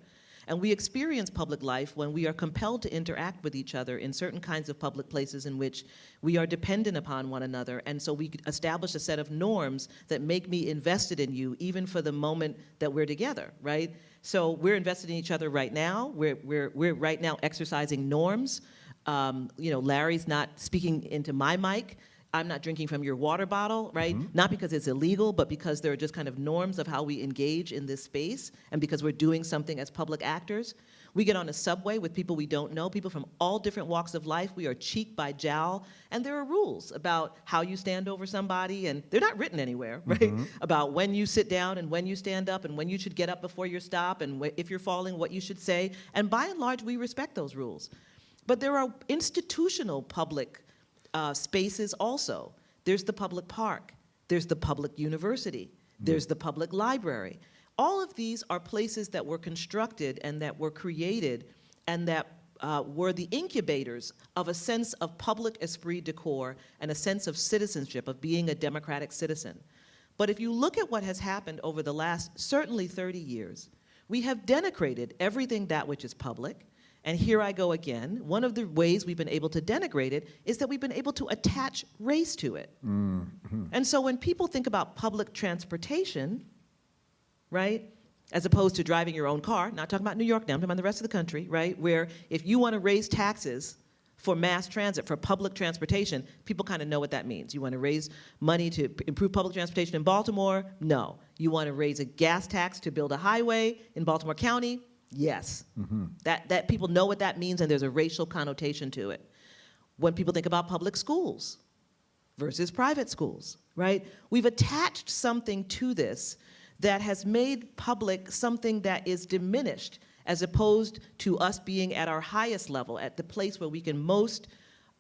And we experience public life when we are compelled to interact with each other in certain kinds of public places in which we are dependent upon one another. And so we establish a set of norms that make me invested in you, even for the moment that we're together, right? So we're invested in each other right now. We're right now exercising norms. Larry's not speaking into my mic. I'm not drinking from your water bottle, right? Not because it's illegal, but because there are just kind of norms of how we engage in this space, and because we're doing something as public actors. We get on a subway with people we don't know, people from all different walks of life. We are cheek by jowl, and there are rules about how you stand over somebody, and they're not written anywhere, right? About when you sit down and when you stand up and when you should get up before your stop, and if you're falling, what you should say. And by and large, we respect those rules. But there are institutional public spaces also. There's the public park. There's the public university. There's the public library. All of these are places that were constructed and that were created and that were the incubators of a sense of public esprit de corps and a sense of citizenship, of being a democratic citizen. But if you look at what has happened over the last, certainly 30 years, we have denigrated everything that which is public. And here I go again. One of the ways we've been able to denigrate it is that we've been able to attach race to it. And so when people think about public transportation, right, as opposed to driving your own car, not talking about New York now, I'm talking about the rest of the country, right, where if you want to raise taxes for mass transit, for public transportation, people kind of know what that means. You want to raise money to improve public transportation in Baltimore? No. You want to raise a gas tax to build a highway in Baltimore County? Yes. That people know what that means, and there's a racial connotation to it. When people think about public schools versus private schools, right? We've attached something to this that has made public something that is diminished, as opposed to us being at our highest level, at the place where we can most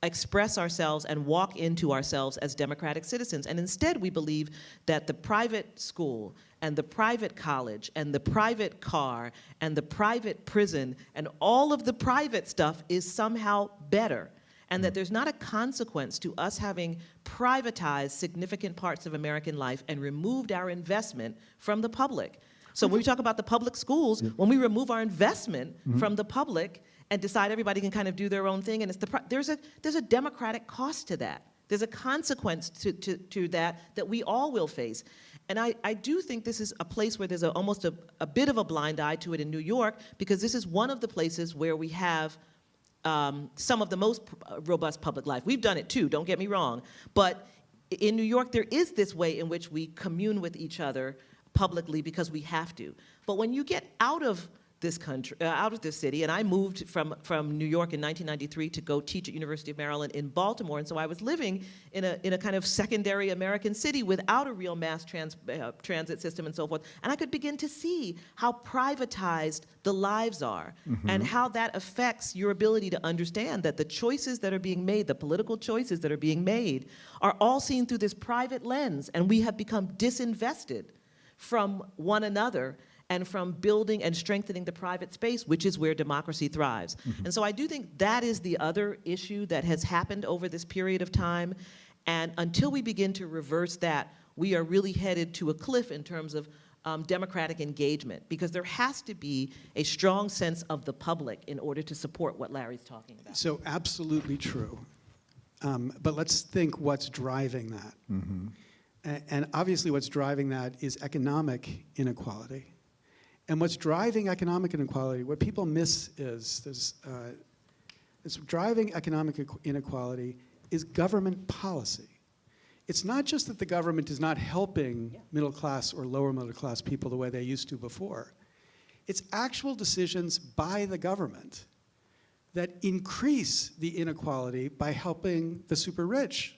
express ourselves and walk into ourselves as democratic citizens. And instead, we believe that the private school and the private college and the private car and the private prison and all of the private stuff is somehow better, and that there's not a consequence to us having privatized significant parts of American life and removed our investment from the public. So when we talk about the public schools, when we remove our investment from the public and decide everybody can kind of do their own thing, and there's a democratic cost to that. There's a consequence to that we all will face. And I do think this is a place where there's almost a bit of a blind eye to it in New York, because this is one of the places where we have some of the most robust public life. We've done it too, don't get me wrong. But in New York, there is this way in which we commune with each other publicly because we have to. But when you get out of this country, out of this city, and I moved from New York in 1993 to go teach at University of Maryland in Baltimore, and so I was living in a kind of secondary American city without a real mass transit system and so forth, and I could begin to see how privatized the lives are, and how that affects your ability to understand that the choices that are being made, the political choices that are being made, are all seen through this private lens, and we have become disinvested from one another and from building and strengthening the private space, which is where democracy thrives. And so I do think that is the other issue that has happened over this period of time. And until we begin to reverse that, we are really headed to a cliff in terms of democratic engagement, because there has to be a strong sense of the public in order to support what Larry's talking about. So absolutely true. But let's think what's driving that. And obviously what's driving that is economic inequality. And what's driving economic inequality, what people miss is driving economic inequality is government policy. It's not just that the government is not helping middle class or lower middle class people the way they used to before. It's actual decisions by the government that increase the inequality by helping the super rich.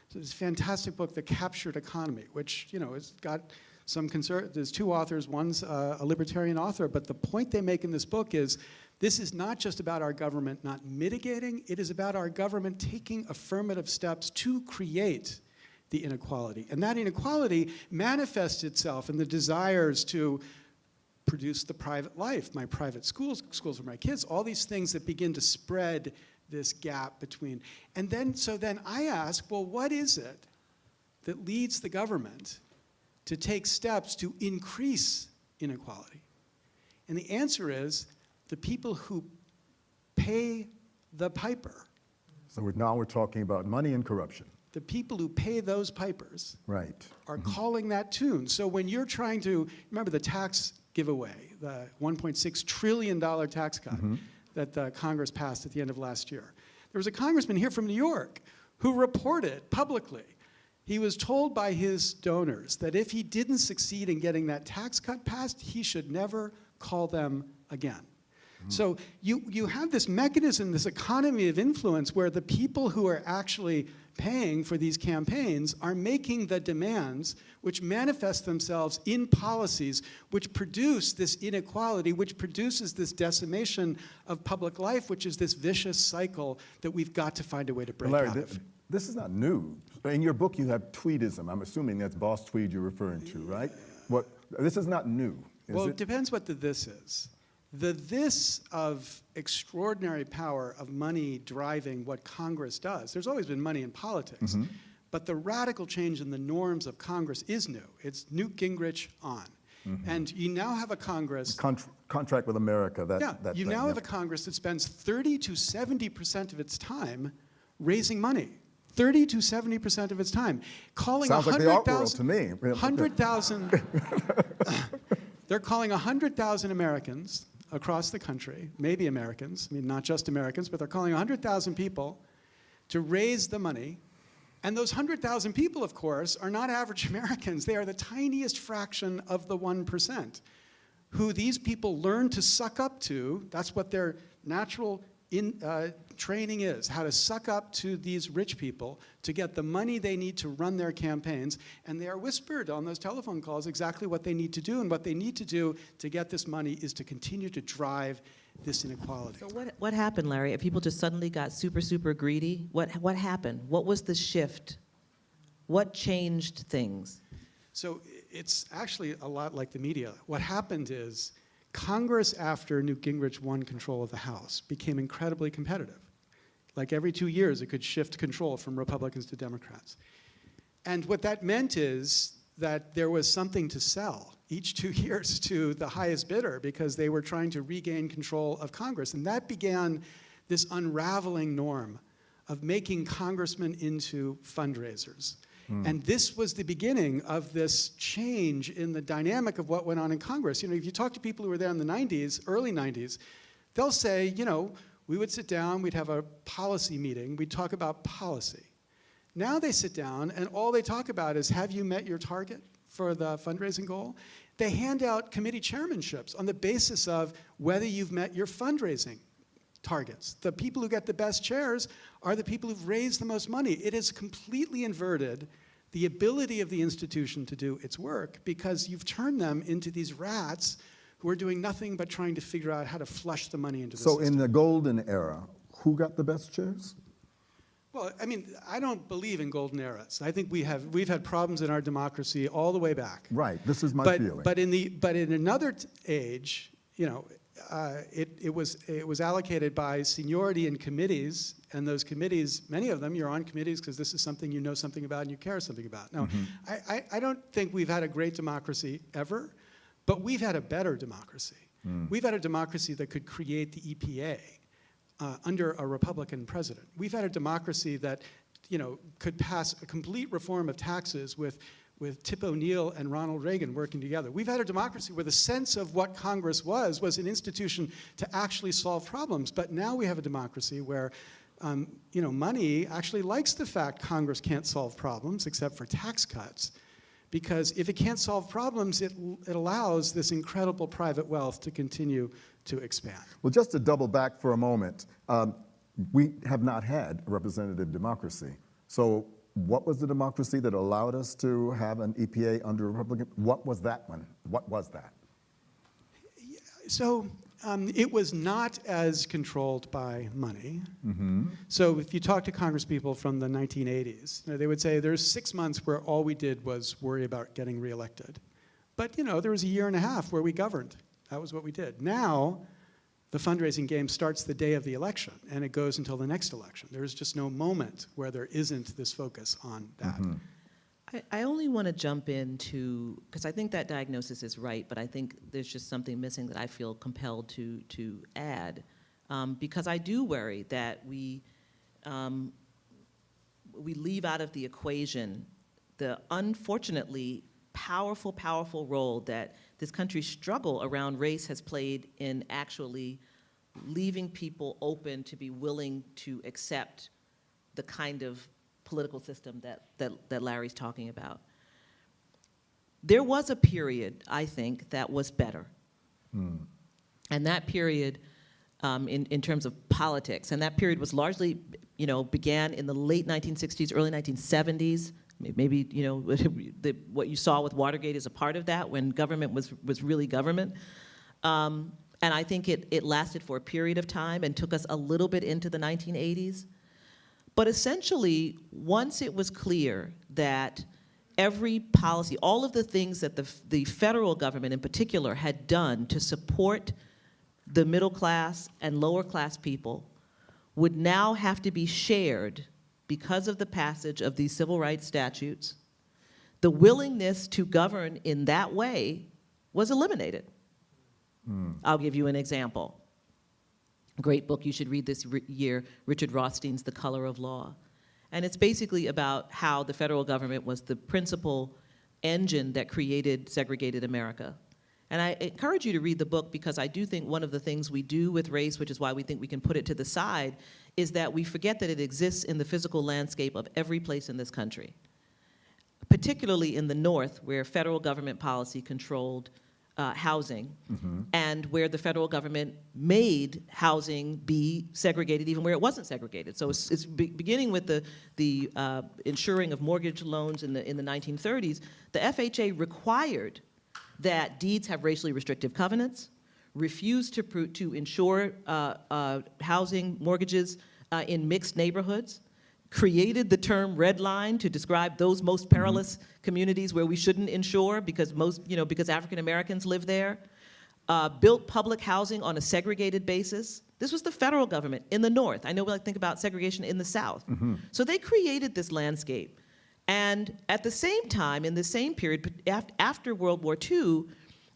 So this fantastic book, The Captured Economy, which has got some there's two authors, one's a libertarian author, but the point they make in this book is this is not just about our government not mitigating, it is about our government taking affirmative steps to create the inequality. And that inequality manifests itself in the desires to produce the private life, my private schools for my kids, all these things that begin to spread this gap between. And then, so then I ask, well, what is it that leads the government to take steps to increase inequality? And the answer is the people who pay the piper, So now we're talking about money and corruption. the people who pay those pipers Right. are calling that tune. So when you're trying to, remember the tax giveaway, the $1.6 trillion tax cut that Congress passed at the end of last year. There was a congressman here from New York who reported publicly, he was told by his donors that if he didn't succeed in getting that tax cut passed, he should never call them again. So you have this mechanism, this economy of influence where the people who are actually paying for these campaigns are making the demands which manifest themselves in policies which produce this inequality, which produces this decimation of public life, which is this vicious cycle that we've got to find a way to break Larry, out of. this is not new. In your book, you have tweedism. I'm assuming that's Boss Tweed you're referring to, right? This is not new, is Well, it? it depends what the this is. The this of extraordinary power of money driving what Congress does. There's always been money in politics, but the radical change in the norms of Congress is new. It's Newt Gingrich on. And you now have a Congress. Contract with America, that You thing, now have a Congress that spends 30 to 70% of its time raising money. 30 to 70% of its time. Calling Sounds like the art world 100,000 to me. 100,000 they're calling 100,000 Americans across the country, maybe Americans, I mean, not just Americans, but they're calling 100,000 people to raise the money. And those 100,000 people, of course, are not average Americans. They are the tiniest fraction of the 1%, who these people learn to suck up to. That's what their natural training is, how to suck up to these rich people to get the money they need to run their campaigns. And they are whispered on those telephone calls exactly what they need to do. And what they need to do to get this money is to continue to drive this inequality. So what happened, Larry? If people just suddenly got super, super greedy, what happened? What was the shift? What changed things? So it's actually a lot like the media. What happened is Congress, after Newt Gingrich won control of the House, became incredibly competitive. Like every 2 years, it could shift control from Republicans to Democrats. And what that meant is that there was something to sell each 2 years to the highest bidder because they were trying to regain control of Congress. And that began this unraveling norm of making congressmen into fundraisers. And this was the beginning of this change in the dynamic of what went on in Congress. You know, if you talk to people who were there in the 90s, early 90s, they'll say, you know, we would sit down, we'd have a policy meeting, we'd talk about policy. Now they sit down and all they talk about is, have you met your target for the fundraising goal? They hand out committee chairmanships on the basis of whether you've met your fundraising targets. The people who get the best chairs are the people who've raised the most money. It has completely inverted the ability of the institution to do its work because you've turned them into these rats who are doing nothing but trying to figure out how to flush the money into the So system. in the golden era, who got the best chairs? Well, I mean, I don't believe in golden eras. I think we've had problems in our democracy all the way back. Right, this is my feeling. But in another age, you know, it was allocated by seniority in committees, and those committees, many of them, you're on committees because this is something you know something about and you care something about. Now, I don't think we've had a great democracy ever, but we've had a better democracy. We've had a democracy that could create the EPA under a Republican president. We've had a democracy that, you know, could pass a complete reform of taxes with Tip O'Neill and Ronald Reagan working together. We've had a democracy where the sense of what Congress was an institution to actually solve problems. But now we have a democracy where, you know, money actually likes the fact Congress can't solve problems except for tax cuts. Because if it can't solve problems, it allows this incredible private wealth to continue to expand. Well, just to double back for a moment, we have not had a representative democracy. So what was the democracy that allowed us to have an EPA under a Republican? What was that one? What was that? So it was not as controlled by money. So if you talk to congresspeople from the 1980s, you know, they would say there's 6 months where all we did was worry about getting reelected. But you know, there was a year and a half where we governed. That was what we did. Now, the fundraising game starts the day of the election, and it goes until the next election. There's just no moment where there isn't this focus on that. I only want to jump into, because I think that diagnosis is right, but I think there's just something missing that I feel compelled to add, because I do worry that we leave out of the equation the unfortunately powerful role that this country's struggle around race has played in actually leaving people open to be willing to accept the kind of political system that Larry's talking about. There was a period, I think, that was better. And that period, in terms of politics, and that period was largely, began in the late 1960s, early 1970s. Maybe, what you saw with Watergate is a part of that, when government was really government. And I think it lasted for a period of time and took us a little bit into the 1980s. But essentially, once it was clear that every policy, all of the things that the federal government in particular had done to support the middle class and lower class people would now have to be shared because of the passage of these civil rights statutes, the willingness to govern in that way was eliminated. I'll give you an example. Great book you should read this year, Richard Rothstein's The Color of Law. And it's basically about how the federal government was the principal engine that created segregated America. And I encourage you to read the book, because I do think one of the things we do with race, which is why we think we can put it to the side, is that we forget that it exists in the physical landscape of every place in this country, particularly in the North, where federal government policy controlled housing, and where the federal government made housing be segregated even where it wasn't segregated. So it's beginning with the insuring of mortgage loans in the 1930s. The FHA required that deeds have racially restrictive covenants, refused to insure housing mortgages in mixed neighborhoods, created the term red line to describe those most perilous communities where we shouldn't insure because because African Americans live there, built public housing on a segregated basis. This was the federal government in the North. I know we like to think about segregation in the South. So they created this landscape. And at the same time, in the same period, after World War II,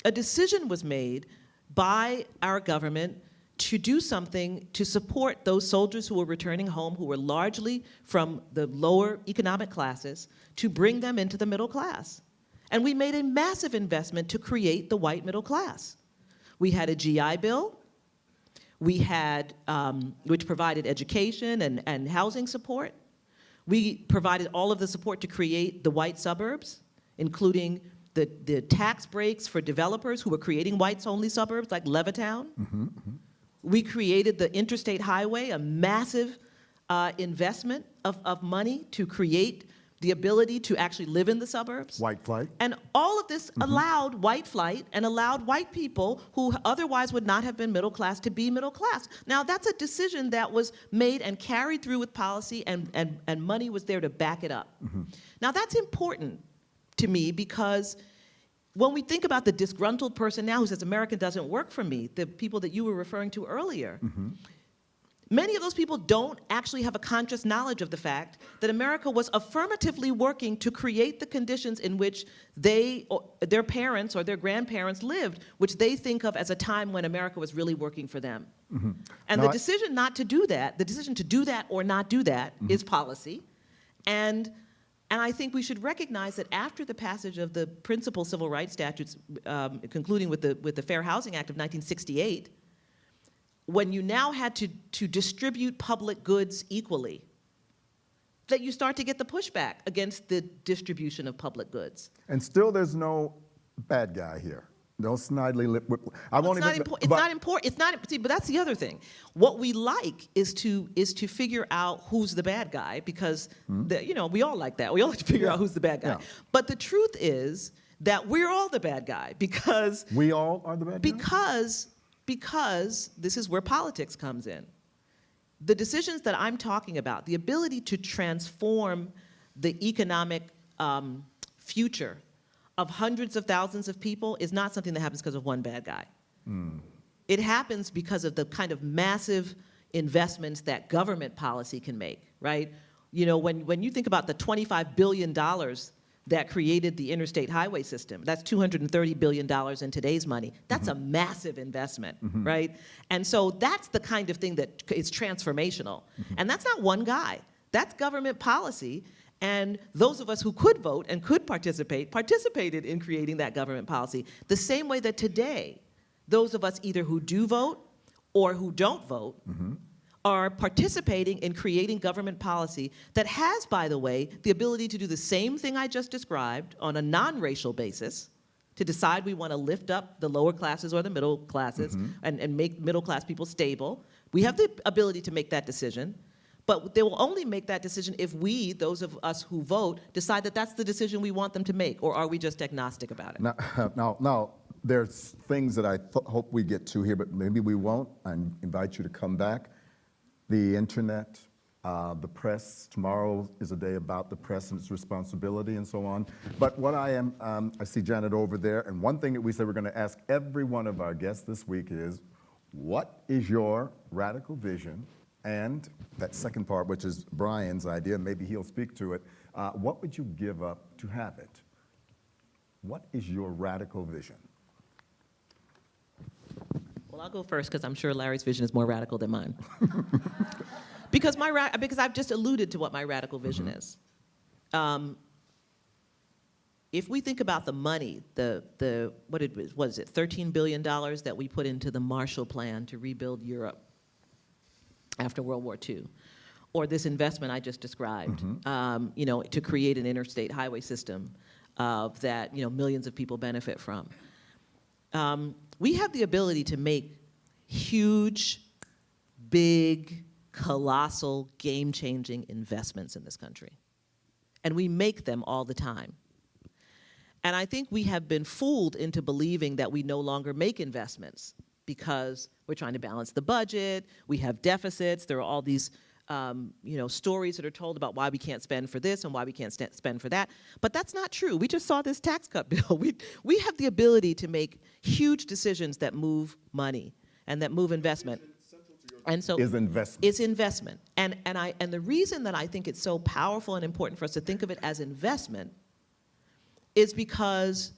a decision was made by our government to do something to support those soldiers who were returning home, who were largely from the lower economic classes, to bring them into the middle class. And we made a massive investment to create the white middle class. We had a GI Bill, we had, which provided education and housing support. We provided all of the support to create the white suburbs, including the tax breaks for developers who were creating whites-only suburbs like Levittown. We created the interstate highway, a massive investment of money to create the ability to actually live in the suburbs. White flight. And all of this allowed white flight and allowed white people who otherwise would not have been middle class to be middle class. Now, that's a decision that was made and carried through with policy, and money was there to back it up. Now, that's important to me, because when we think about the disgruntled person now who says America doesn't work for me, the people that you were referring to earlier, many of those people don't actually have a conscious knowledge of the fact that America was affirmatively working to create the conditions in which their parents or their grandparents lived, which they think of as a time when America was really working for them. And the decision not to do that, the decision to do that or not do that is policy. And I think we should recognize that after the passage of the principal civil rights statutes, concluding with the Fair Housing Act of 1968, when you now had to distribute public goods equally, that you start to get the pushback against the distribution of public goods. And still there's no bad guy here. No snidely lip. It's not important. See, but that's the other thing. What we like is to figure out who's the bad guy, because we all like that. We all like to figure out who's the bad guy. Yeah. But the truth is that we're all the bad guy, because we all are the bad guy? Because this is where politics comes in. The decisions that I'm talking about, the ability to transform the economic future of hundreds of thousands of people, is not something that happens because of one bad guy. It happens because of the kind of massive investments that government policy can make, right? When you think about the $25 billion that created the interstate highway system. That's $230 billion in today's money. That's a massive investment, right? And so that's the kind of thing that is transformational. And that's not one guy. That's government policy. And those of us who could vote and could participate, participated in creating that government policy. The same way that today, those of us either who do vote or who don't vote are participating in creating government policy that has, by the way, the ability to do the same thing I just described on a non-racial basis, to decide we want to lift up the lower classes or the middle classes and make middle-class people stable. We have the ability to make that decision, but they will only make that decision if we, those of us who vote, decide that that's the decision we want them to make, or are we just agnostic about it? Now, there's things that I hope we get to here, but maybe we won't. I invite you to come back. The internet, the press. Tomorrow is a day about the press and its responsibility and so on. But what I see Janet over there, and one thing that we said we're going to ask every one of our guests this week is, what is your radical vision? And that second part, which is Brian's idea, maybe he'll speak to it, what would you give up to have it? What is your radical vision? Well, I'll go first because I'm sure Larry's vision is more radical than mine. because I've just alluded to what my radical vision is. If we think about the money, what is it, $13 billion that we put into the Marshall Plan to rebuild Europe after World War II, or this investment I just described, to create an interstate highway system that millions of people benefit from. We have the ability to make huge, big, colossal, game-changing investments in this country. And we make them all the time. And I think we have been fooled into believing that we no longer make investments because we're trying to balance the budget, we have deficits, there are all these stories that are told about why we can't spend for this and why we can't spend for that. But that's not true. We just saw this tax cut bill. We have the ability to make huge decisions that move money and that move investment. And so is investment. It's investment. And the reason that I think it's so powerful and important for us to think of it as investment is because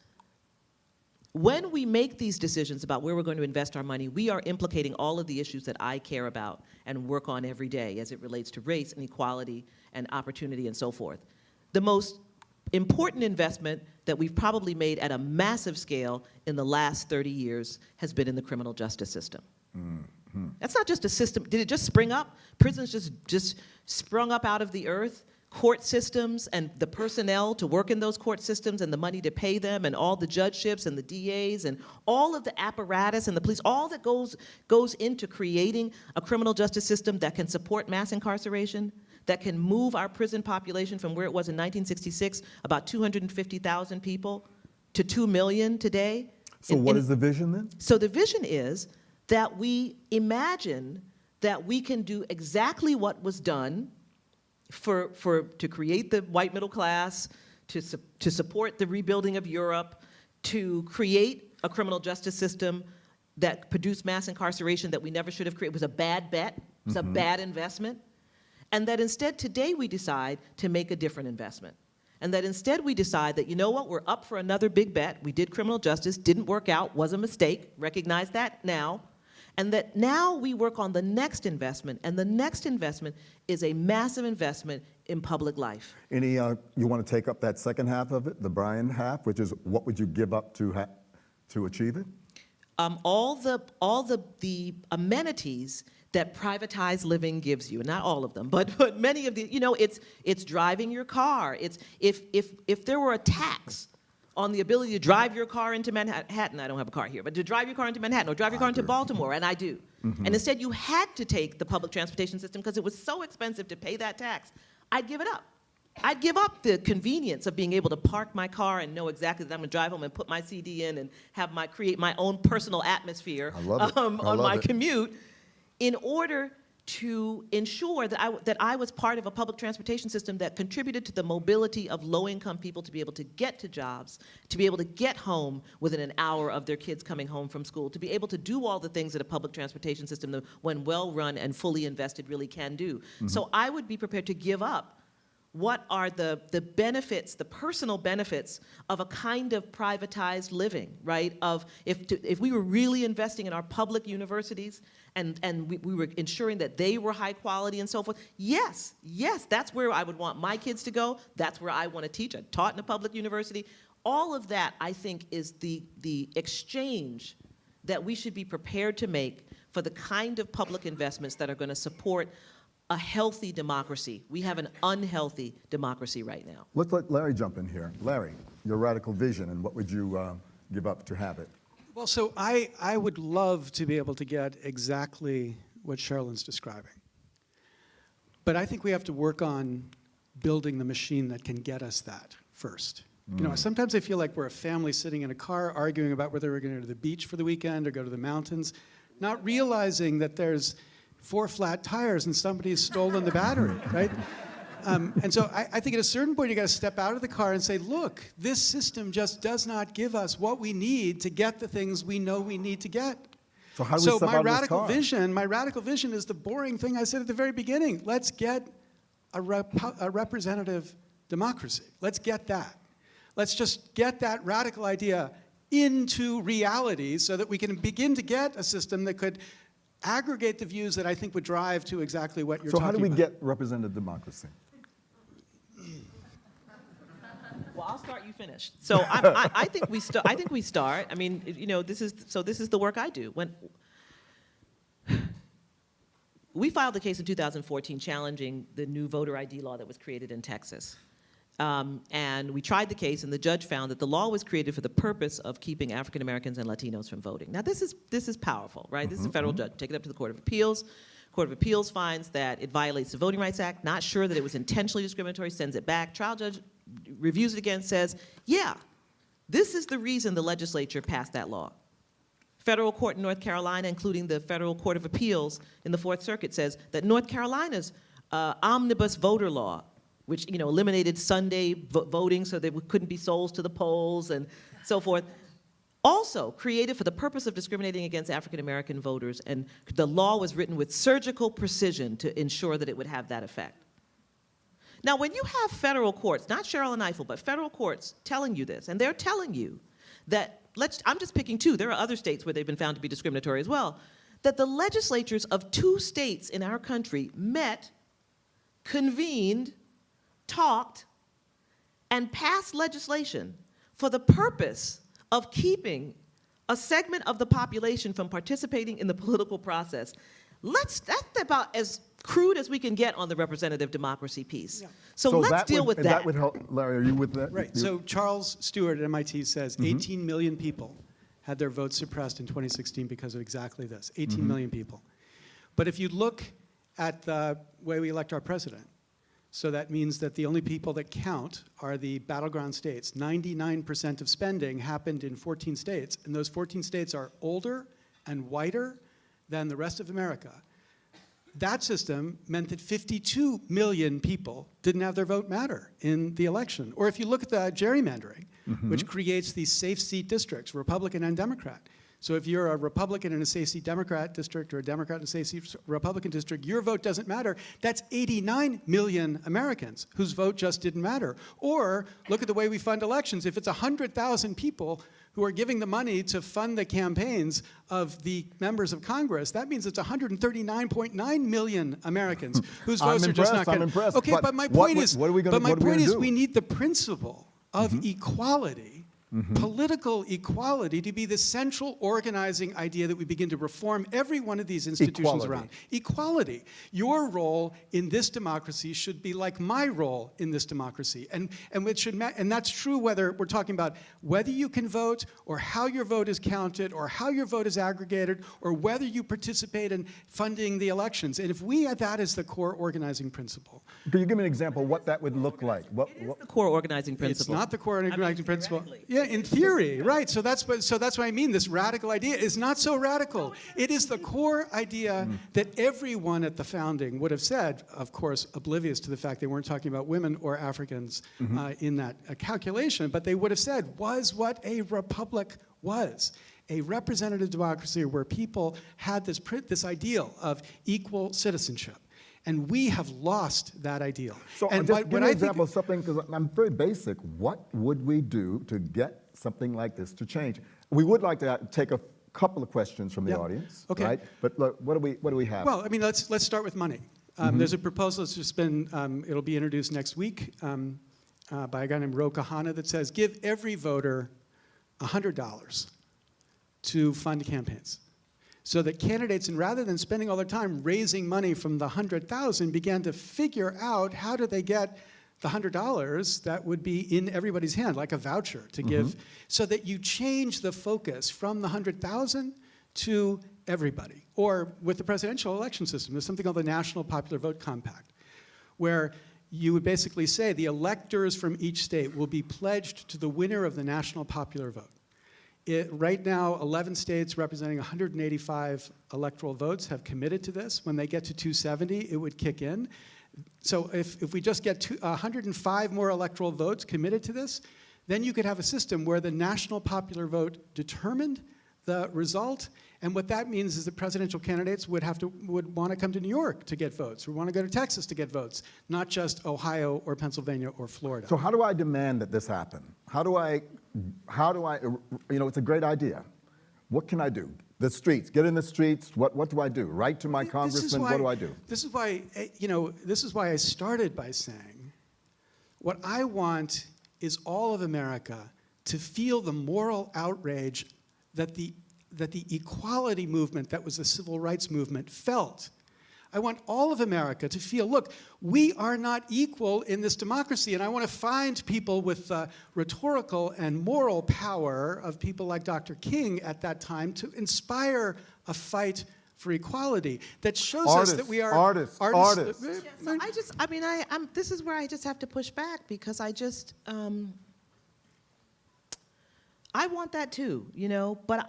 when we make these decisions about where we're going to invest our money, we are implicating all of the issues that I care about and work on every day as it relates to race and equality and opportunity and so forth. The most important investment that we've probably made at a massive scale in the last 30 years has been in the criminal justice system. That's not just a system. Did it just spring up? Prisons just sprung up out of the earth? Court systems and the personnel to work in those court systems and the money to pay them and all the judgeships and the DAs and all of the apparatus and the police, all that goes into creating a criminal justice system that can support mass incarceration, that can move our prison population from where it was in 1966, about 250,000 people, to 2 million today. So what is the vision then? So the vision is that we imagine that we can do exactly what was done to create the white middle class, to support the rebuilding of Europe, to create a criminal justice system that produced mass incarceration that we never should have created. It was a bad bet. It was a bad investment. And that instead today we decide to make a different investment. And that instead we decide that, you know what, we're up for another big bet. We did criminal justice, didn't work out, was a mistake, recognize that now. And that now we work on the next investment, and the next investment is a massive investment in public life. You want to take up that second half of it, the Brian half, which is what would you give up to achieve it? All the amenities that privatized living gives you, not all of them, but many of the, it's driving your car. It's if there were a tax on the ability to drive your car into Manhattan, I don't have a car here, but to drive your car into Manhattan or drive your car into Baltimore, and I do. And instead you had to take the public transportation system because it was so expensive to pay that tax, I'd give it up. I'd give up the convenience of being able to park my car and know exactly that I'm gonna drive home and put my CD in and have create my own personal atmosphere on my commute in order to ensure that I was part of a public transportation system that contributed to the mobility of low-income people to be able to get to jobs, to be able to get home within an hour of their kids coming home from school, to be able to do all the things that a public transportation system, when well-run and fully invested, really can do. So I would be prepared to give up what are the benefits, the personal benefits of a kind of privatized living, right? Of if we were really investing in our public universities and we were ensuring that they were high quality and so forth, yes, that's where I would want my kids to go. That's where I want to teach. I taught in a public university. All of that, I think, is the exchange that we should be prepared to make for the kind of public investments that are going to support a healthy democracy. We have an unhealthy democracy right now. Let's let Larry jump in here. Larry, your radical vision, and what would you give up to have it? Well, so I would love to be able to get exactly what Sherrilyn's describing. But I think we have to work on building the machine that can get us that first. You know, sometimes I feel like we're a family sitting in a car arguing about whether we're going to go to the beach for the weekend or go to the mountains, not realizing that there's 4 flat tires and somebody's stolen the battery, right? And so I think at a certain point you got to step out of the car and say, look, this system just does not give us what we need to get the things we know we need to get. So how do we step my out of this radical car? my radical vision is the boring thing I said at the very beginning. Let's get a representative democracy. Let's get that. Let's just get that radical idea into reality so that we can begin to get a system that could aggregate the views that I think would drive to exactly what you're talking about. So how do we get representative democracy? Well, I'll start. You finish. So I think we start. I think we start. I mean, you know, this is the work I do. When we filed the case in 2014 challenging the new voter ID law that was created in Texas. And we tried the case, and the judge found that the law was created for the purpose of keeping African Americans and Latinos from voting. Now, this is powerful, right? This is a federal judge. Take it up to the Court of Appeals. Court of Appeals finds that it violates the Voting Rights Act, not sure that it was intentionally discriminatory, sends it back. Trial judge reviews it again, says, yeah, this is the reason the legislature passed that law. Federal court in North Carolina, including the Federal Court of Appeals in the Fourth Circuit, says that North Carolina's omnibus voter law, which eliminated Sunday voting so there couldn't be souls to the polls and so forth, also created for the purpose of discriminating against African American voters, and the law was written with surgical precision to ensure that it would have that effect. Now, when you have federal courts, not Sherrilyn and Ifill, but federal courts telling you this, and they're telling you that, I'm just picking 2, there are other states where they've been found to be discriminatory as well, that the legislatures of 2 states in our country met, convened, talked, and passed legislation for the purpose of keeping a segment of the population from participating in the political process. That's about as crude as we can get on the representative democracy piece. Yeah. So let's deal with that. That would help. Larry, are you with that? Right. So Charles Stewart at MIT says 18 million people had their votes suppressed in 2016 because of exactly this. 18 million people. But if you look at the way we elect our president, so that means that the only people that count are the battleground states. 99% of spending happened in 14 states, and those 14 states are older and whiter than the rest of America. That system meant that 52 million people didn't have their vote matter in the election. Or if you look at the gerrymandering, which creates these safe seat districts, Republican and Democrat. So if you're a Republican in a safe seat Democrat district or a Democrat in a safe seat Republican district, your vote doesn't matter. That's 89 million Americans whose vote just didn't matter. Or look at the way we fund elections. If it's 100,000 people who are giving the money to fund the campaigns of the members of Congress, that means it's 139.9 million Americans whose votes are just not going to. I'm impressed. Okay, but my point is, we need the principle of equality, political equality, to be the central organizing idea that we begin to reform every one of these institutions around. Equality. Your role in this democracy should be like my role in this democracy. And that's true whether we're talking about whether you can vote or how your vote is counted or how your vote is aggregated or whether you participate in funding the elections. And if we had that as the core organizing principle. Can you give me an example of what that would look like? What is the core organizing principle? It's not the core organizing principle. Yeah, in theory, right. So that's what I mean. This radical idea is not so radical. It is the core idea that everyone at the founding would have said, of course, oblivious to the fact they weren't talking about women or Africans in that calculation, but they would have said was what a republic was. A representative democracy where people had this ideal of equal citizenship. And we have lost that ideal. So and just what give me I an think- example of something, because I'm very basic. What would we do to get something like this to change? We would like to take a couple of questions from the Yeah. audience, Okay. right? But look, what do we have? Well, I mean, let's start with money. There's a proposal that's just been, it'll be introduced next week by a guy named Ro Kahana that says, give every voter $100 to fund campaigns. So that candidates, and rather than spending all their time raising money from the 100,000, began to figure out how do they get the $100 that would be in everybody's hand, like a voucher to give, so that you change the focus from the 100,000 to everybody. Or with the presidential election system, there's something called the National Popular Vote Compact, where you would basically say the electors from each state will be pledged to the winner of the national popular vote. Right now, 11 states representing 185 electoral votes have committed to this. When they get to 270, it would kick in. So if we just get 105 more electoral votes committed to this, then you could have a system where the national popular vote determined the result. And what that means is that presidential candidates would want to come to New York to get votes, or want to go to Texas to get votes, not just Ohio or Pennsylvania or Florida. So how do I demand that this happen? How do I, it's a great idea. What can I do? The streets, get in the streets, what do I do? Write to my congressman, what do I do? This is why I started by saying, what I want is all of America to feel the moral outrage that the equality movement that was the civil rights movement felt. I want all of America to feel, look, we are not equal in this democracy, and I want to find people with the rhetorical and moral power of people like Dr. King at that time to inspire a fight for equality that shows us that we are artists. This is where I just have to push back, because I want that too, but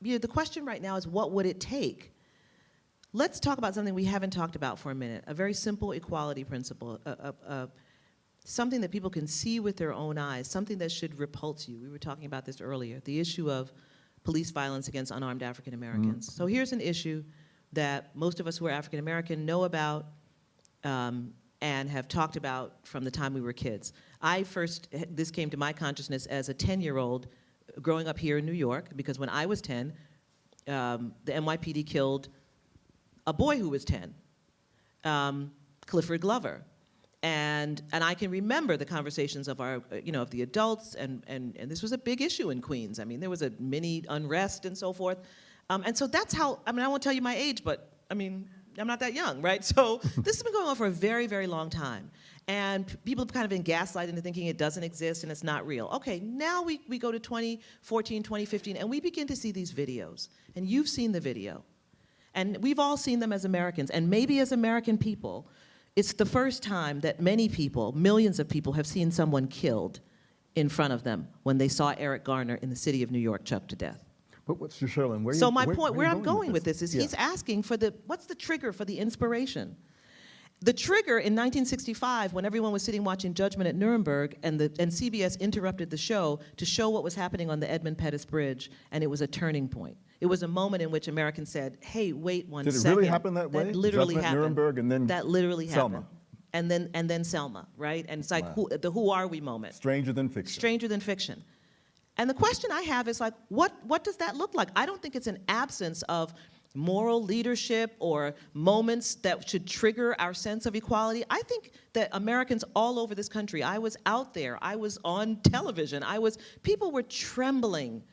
the question right now is, what would it take? Let's talk about something we haven't talked about for a minute, a very simple equality principle, something that people can see with their own eyes, something that should repulse you. We were talking about this earlier, the issue of police violence against unarmed African Americans. So here's an issue that most of us who are African American know about and have talked about from the time we were kids. This came to my consciousness as a 10-year-old growing up here in New York, because when I was 10, the NYPD killed a boy who was 10, Clifford Glover. And I can remember the conversations of of the adults, and this was a big issue in Queens. I mean, there was a mini unrest and so forth. And so that's how, I won't tell you my age, but I'm not that young, right? So this has been going on for a very, very long time. And people have kind of been gaslighted into thinking it doesn't exist and it's not real. Okay, now we go to 2014, 2015, and we begin to see these videos. And you've seen the video. And we've all seen them as Americans. And maybe as American people, it's the first time that many people, millions of people, have seen someone killed in front of them when they saw Eric Garner in the city of New York choked to death. But what's your Sherrilyn? Where I'm going with this is he's asking for what's the trigger for the inspiration? The trigger in 1965, when everyone was sitting watching Judgment at Nuremberg, and CBS interrupted the show to show what was happening on the Edmund Pettus Bridge, and it was a turning point. It was a moment in which Americans said, hey, wait one second. Did it really happen that way? That literally Judgment, happened. Nuremberg, and then that literally Selma. happened. And then Selma, right? And it's like the who are we moment. Stranger than fiction. Stranger than fiction. And the question I have is like, what does that look like? I don't think it's an absence of moral leadership or moments that should trigger our sense of equality. I think that Americans all over this country, I was out there, I was on television, people were trembling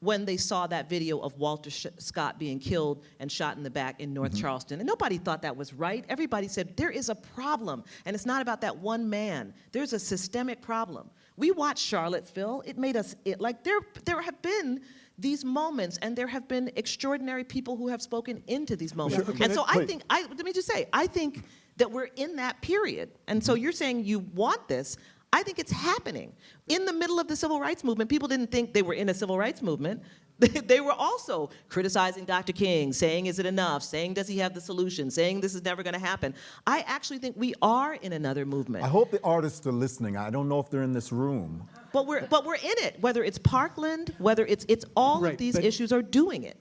when they saw that video of Walter Scott being killed and shot in the back in North Charleston. And nobody thought that was right. Everybody said, there is a problem, and it's not about that one man. There's a systemic problem. We watched Charlottesville. It made us, there have been these moments, and there have been extraordinary people who have spoken into these moments. Sure, and so let me just say, I think that we're in that period. And so you're saying you want this. I think it's happening. In the middle of the civil rights movement, people didn't think they were in a civil rights movement. They were also criticizing Dr. King, saying, is it enough? Saying, does he have the solution? Saying, this is never going to happen. I actually think we are in another movement. I hope the artists are listening. I don't know if they're in this room. But we're in it, whether it's Parkland, whether it's all of these issues are doing it.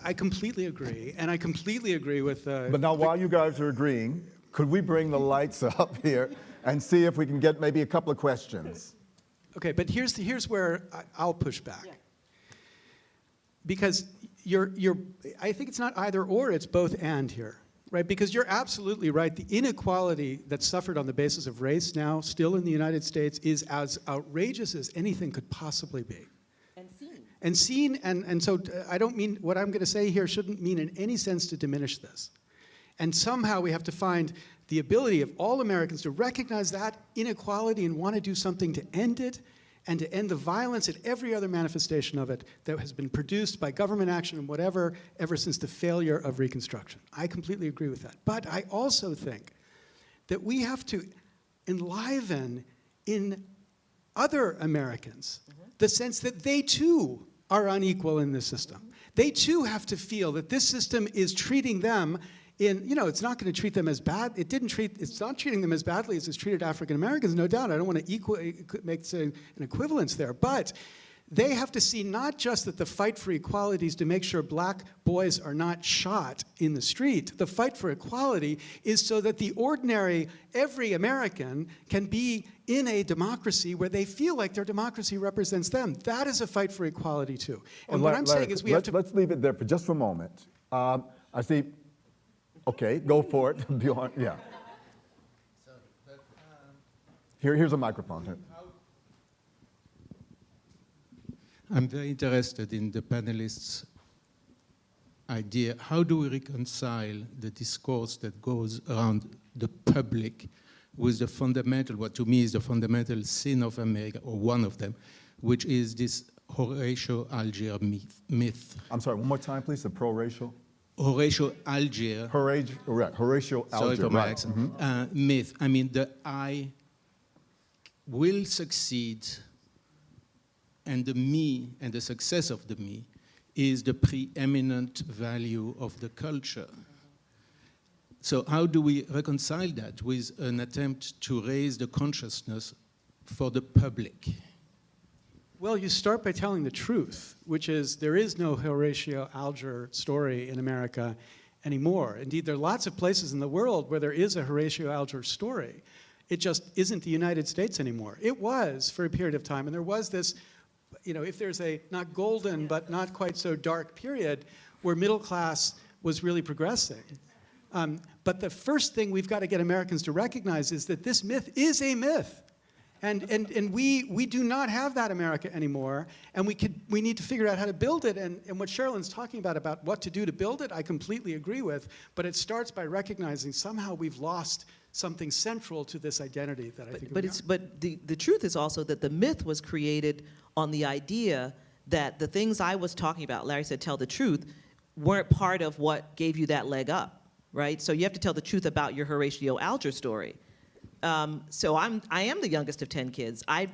I completely agree, and I completely agree with. But now, while you guys are agreeing, could we bring the lights up here and see if we can get maybe a couple of questions? Okay, but here's where I'll push back. Yeah. Because I think it's not either or, it's both and here, right? Because you're absolutely right. The inequality that's suffered on the basis of race now, still in the United States, is as outrageous as anything could possibly be. And seen, and so I don't mean, what I'm going to say here shouldn't mean in any sense to diminish this. And somehow we have to find the ability of all Americans to recognize that inequality and want to do something to end it, and to end the violence and every other manifestation of it that has been produced by government action and whatever ever since the failure of Reconstruction. I completely agree with that. But I also think that we have to enliven in other Americans the sense that they too are unequal in this system. They too have to feel that this system is treating them it's not going to treat them as bad. It's not treating them as badly as it's treated African Americans, no doubt. I don't want to make an equivalence there. But they have to see not just that the fight for equality is to make sure black boys are not shot in the street. The fight for equality is so that the ordinary, every American can be in a democracy where they feel like their democracy represents them. That is a fight for equality too. And what I'm saying is we have to... Let's leave it there for just a moment. I see... Okay, go for it. Bjorn, yeah. Here's a microphone. I'm very interested in the panelists' idea. How do we reconcile the discourse that goes around the public with the fundamental, what to me is the fundamental sin of America, or one of them, which is this Horatio Alger myth. I'm sorry, one more time, please, the pro-racial. Horatio Alger. Horatio Alger. Sorry for my accent. Myth. I mean, the I will succeed, and the me and the success of the me is the preeminent value of the culture. So how do we reconcile that with an attempt to raise the consciousness for the public? Well, you start by telling the truth, which is there is no Horatio Alger story in America anymore. Indeed, there are lots of places in the world where there is a Horatio Alger story. It just isn't the United States anymore. It was for a period of time, and there was this, if there's a not golden but not quite so dark period where middle class was really progressing. But the first thing we've got to get Americans to recognize is that this myth is a myth. And we do not have that America anymore, and we need to figure out how to build it. And what Sherrilyn's talking about what to do to build it, I completely agree with. But it starts by recognizing somehow we've lost something central to this identity that I think. But the truth is also that the myth was created on the idea that the things I was talking about, Larry said, tell the truth, weren't part of what gave you that leg up, right? So you have to tell the truth about your Horatio Alger story. So I am the youngest of 10 kids. I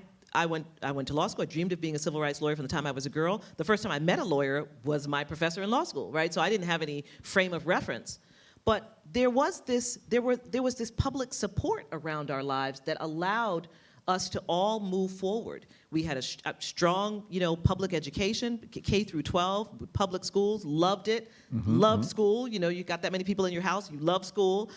went to law school. I dreamed of being a civil rights lawyer from the time I was a girl. The first time I met a lawyer was my professor in law school, right? So I didn't have any frame of reference. But there was this public support around our lives that allowed us to all move forward. We had a strong, public education, K through 12, public schools, loved it, loved school. You got that many people in your house, you love school.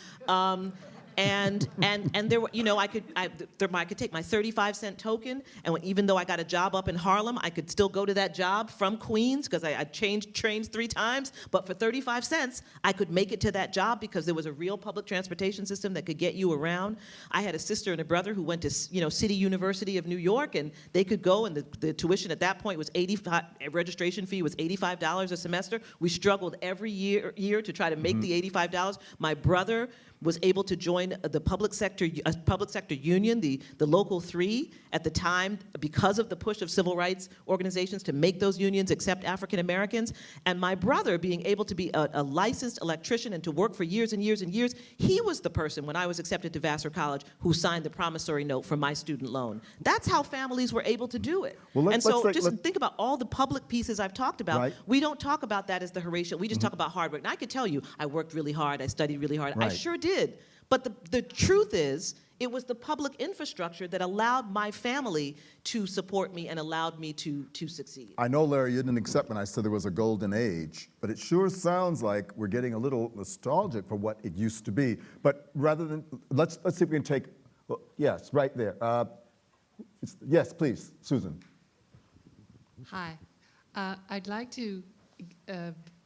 And there were, I could take my 35-cent token, and even though I got a job up in Harlem, I could still go to that job from Queens because I changed trains 3 times. But for 35 cents, I could make it to that job because there was a real public transportation system that could get you around. I had a sister and a brother who went to, City University of New York, and they could go, and the tuition at that point was registration fee was $85 a semester. We struggled every year to try to make the $85. My brother was able to join the public sector union, the Local 3, at the time because of the push of civil rights organizations to make those unions accept African Americans. And my brother, being able to be a licensed electrician and to work for years and years and years, he was the person, when I was accepted to Vassar College, who signed the promissory note for my student loan. That's how families were able to do it. Well, think about all the public pieces I've talked about. Right. We don't talk about that as the Horatio. We just talk about hard work. And I could tell you, I worked really hard, I studied really hard. Right. I sure did. But the truth is, It was the public infrastructure that allowed my family to support me and allowed me to succeed. I know, Larry, you didn't accept when I said there was a golden age, but it sure sounds like we're getting a little nostalgic for what it used to be. But rather than, let's see if we can take, well, yes, right there. Yes, please, Susan. Hi. I'd like to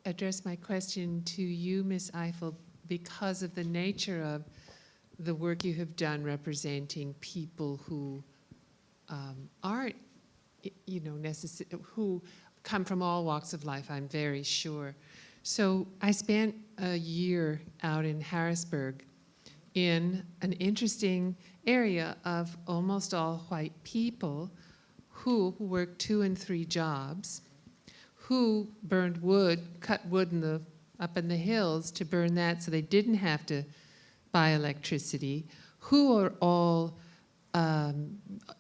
address my question to you, Ms. Ifill, because of the nature of the work you have done representing people who aren't, who come from all walks of life, I'm very sure. So I spent a year out in Harrisburg in an interesting area of almost all white people who worked 2 and 3 jobs, who burned wood, cut wood up in the hills to burn that so they didn't have to buy electricity, who are all,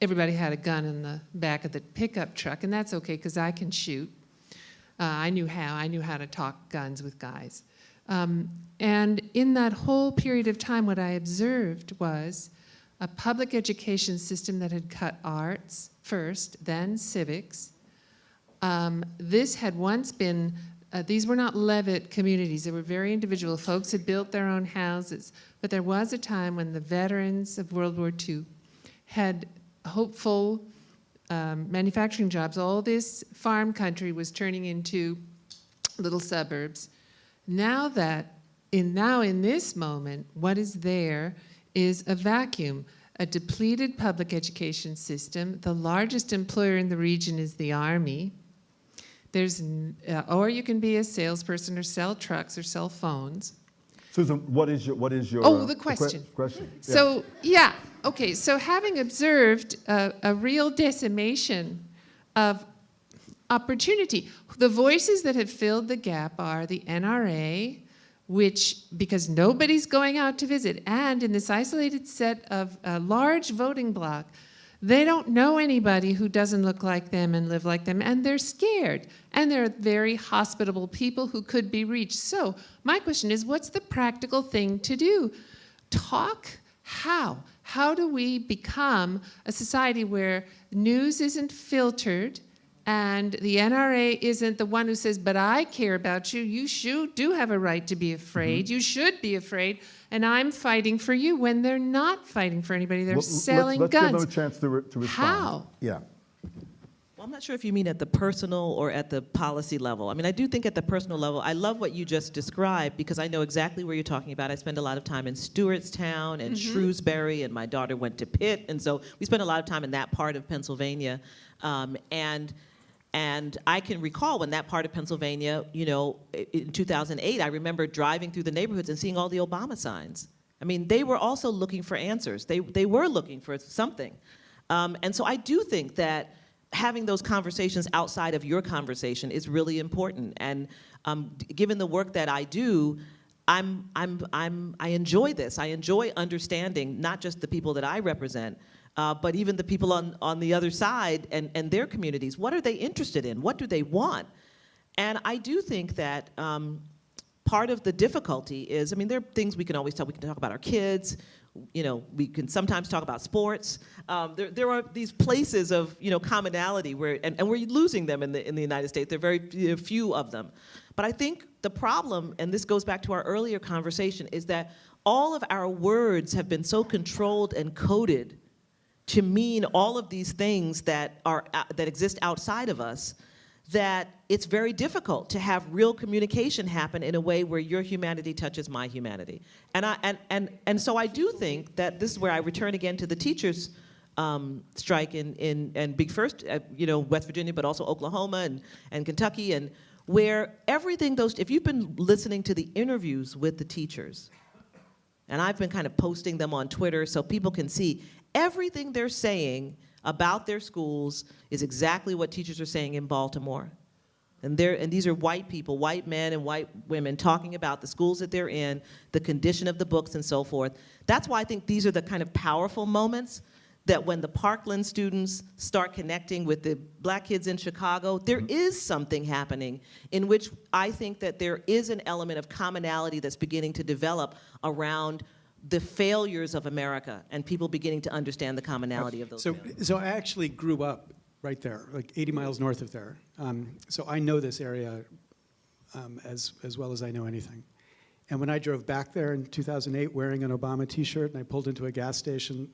everybody had a gun in the back of the pickup truck, and that's okay because I can shoot. I knew how to talk guns with guys. And in that whole period of time, what I observed was a public education system that had cut arts first, then civics. This had once been, these were not Levitt communities. They were very individual. Folks had built their own houses. But there was a time when the veterans of World War II had hopeful manufacturing jobs. All this farm country was turning into little suburbs. Now in this moment, what is there is a vacuum, a depleted public education system. The largest employer in the region is the Army. Or you can be a salesperson or sell trucks or sell phones. Susan, what is your the question. Question. So okay. So having observed a real decimation of opportunity, the voices that have filled the gap are the NRA, which, because nobody's going out to visit, and in this isolated set of a large voting bloc, they don't know anybody who doesn't look like them and live like them, and they're scared. And they're very hospitable people who could be reached. So my question is, what's the practical thing to do? Talk how? How do we become a society where news isn't filtered and the NRA isn't the one who says, but I care about you. You do have a right to be afraid. Mm-hmm. You should be afraid. And I'm fighting for you when they're not fighting for anybody. They're selling guns. Let's give them a chance to respond. How? Yeah. Well, I'm not sure if you mean at the personal or at the policy level. I mean, I do think at the personal level, I love what you just described because I know exactly where you're talking about. I spend a lot of time in Stewartstown and Shrewsbury, and my daughter went to Pitt, and so we spend a lot of time in that part of Pennsylvania. And I can recall when that part of Pennsylvania, in 2008, I remember driving through the neighborhoods and seeing all the Obama signs. I mean, they were also looking for answers. They were looking for something. And so I do think that having those conversations outside of your conversation is really important. And given the work that I do, I enjoy this. I enjoy understanding not just the people that I represent, but even the people on the other side and their communities. What are they interested in? What do they want? And I do think that part of the difficulty is, I mean, there are things we can always talk. We can talk about our kids. We can sometimes talk about sports. There are these places of commonality where, and we're losing them in the United States. There are very few of them. But I think the problem, and this goes back to our earlier conversation, is that all of our words have been so controlled and coded to mean all of these things that exist outside of us, that it's very difficult to have real communication happen in a way where your humanity touches my humanity. And so I do think that this is where I return again to the teachers' strike in Big First, West Virginia, but also Oklahoma and Kentucky, and where everything if you've been listening to the interviews with the teachers, and I've been kind of posting them on Twitter so people can see, everything they're saying about their schools is exactly what teachers are saying in Baltimore. And these are white people, white men and white women, talking about the schools that they're in, the condition of the books and so forth. That's why I think these are the kind of powerful moments that when the Parkland students start connecting with the black kids in Chicago, there is something happening in which I think that there is an element of commonality that's beginning to develop around the failures of America and people beginning to understand the commonality of those failures. So I actually grew up right there, like 80 miles north of there. So I know this area as well as I know anything. And when I drove back there in 2008 wearing an Obama t-shirt and I pulled into a gas station,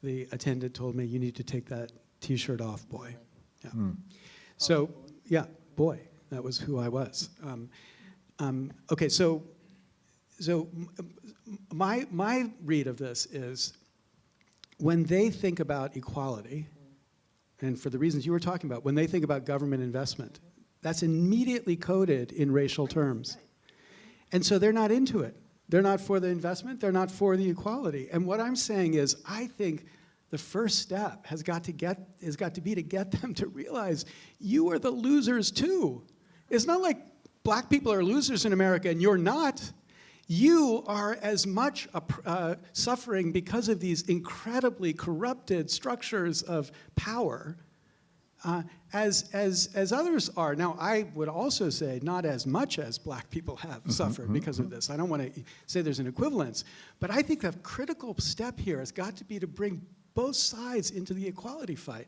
the attendant told me, "You need to take that t-shirt off, boy." Yeah. So, yeah, boy, that was who I was. Okay, so my read of this is when they think about equality, and for the reasons you were talking about, when they think about government investment, that's immediately coded in racial terms. And so they're not into it. They're not for the investment, they're not for the equality. And what I'm saying is, I think the first step has got to be to get them to realize you are the losers too. It's not like black people are losers in America and you're not. You are as much suffering because of these incredibly corrupted structures of power as others are. Now, I would also say not as much as black people have suffered because of this. I don't want to say there's an equivalence, but I think the critical step here has got to be to bring both sides into the equality fight.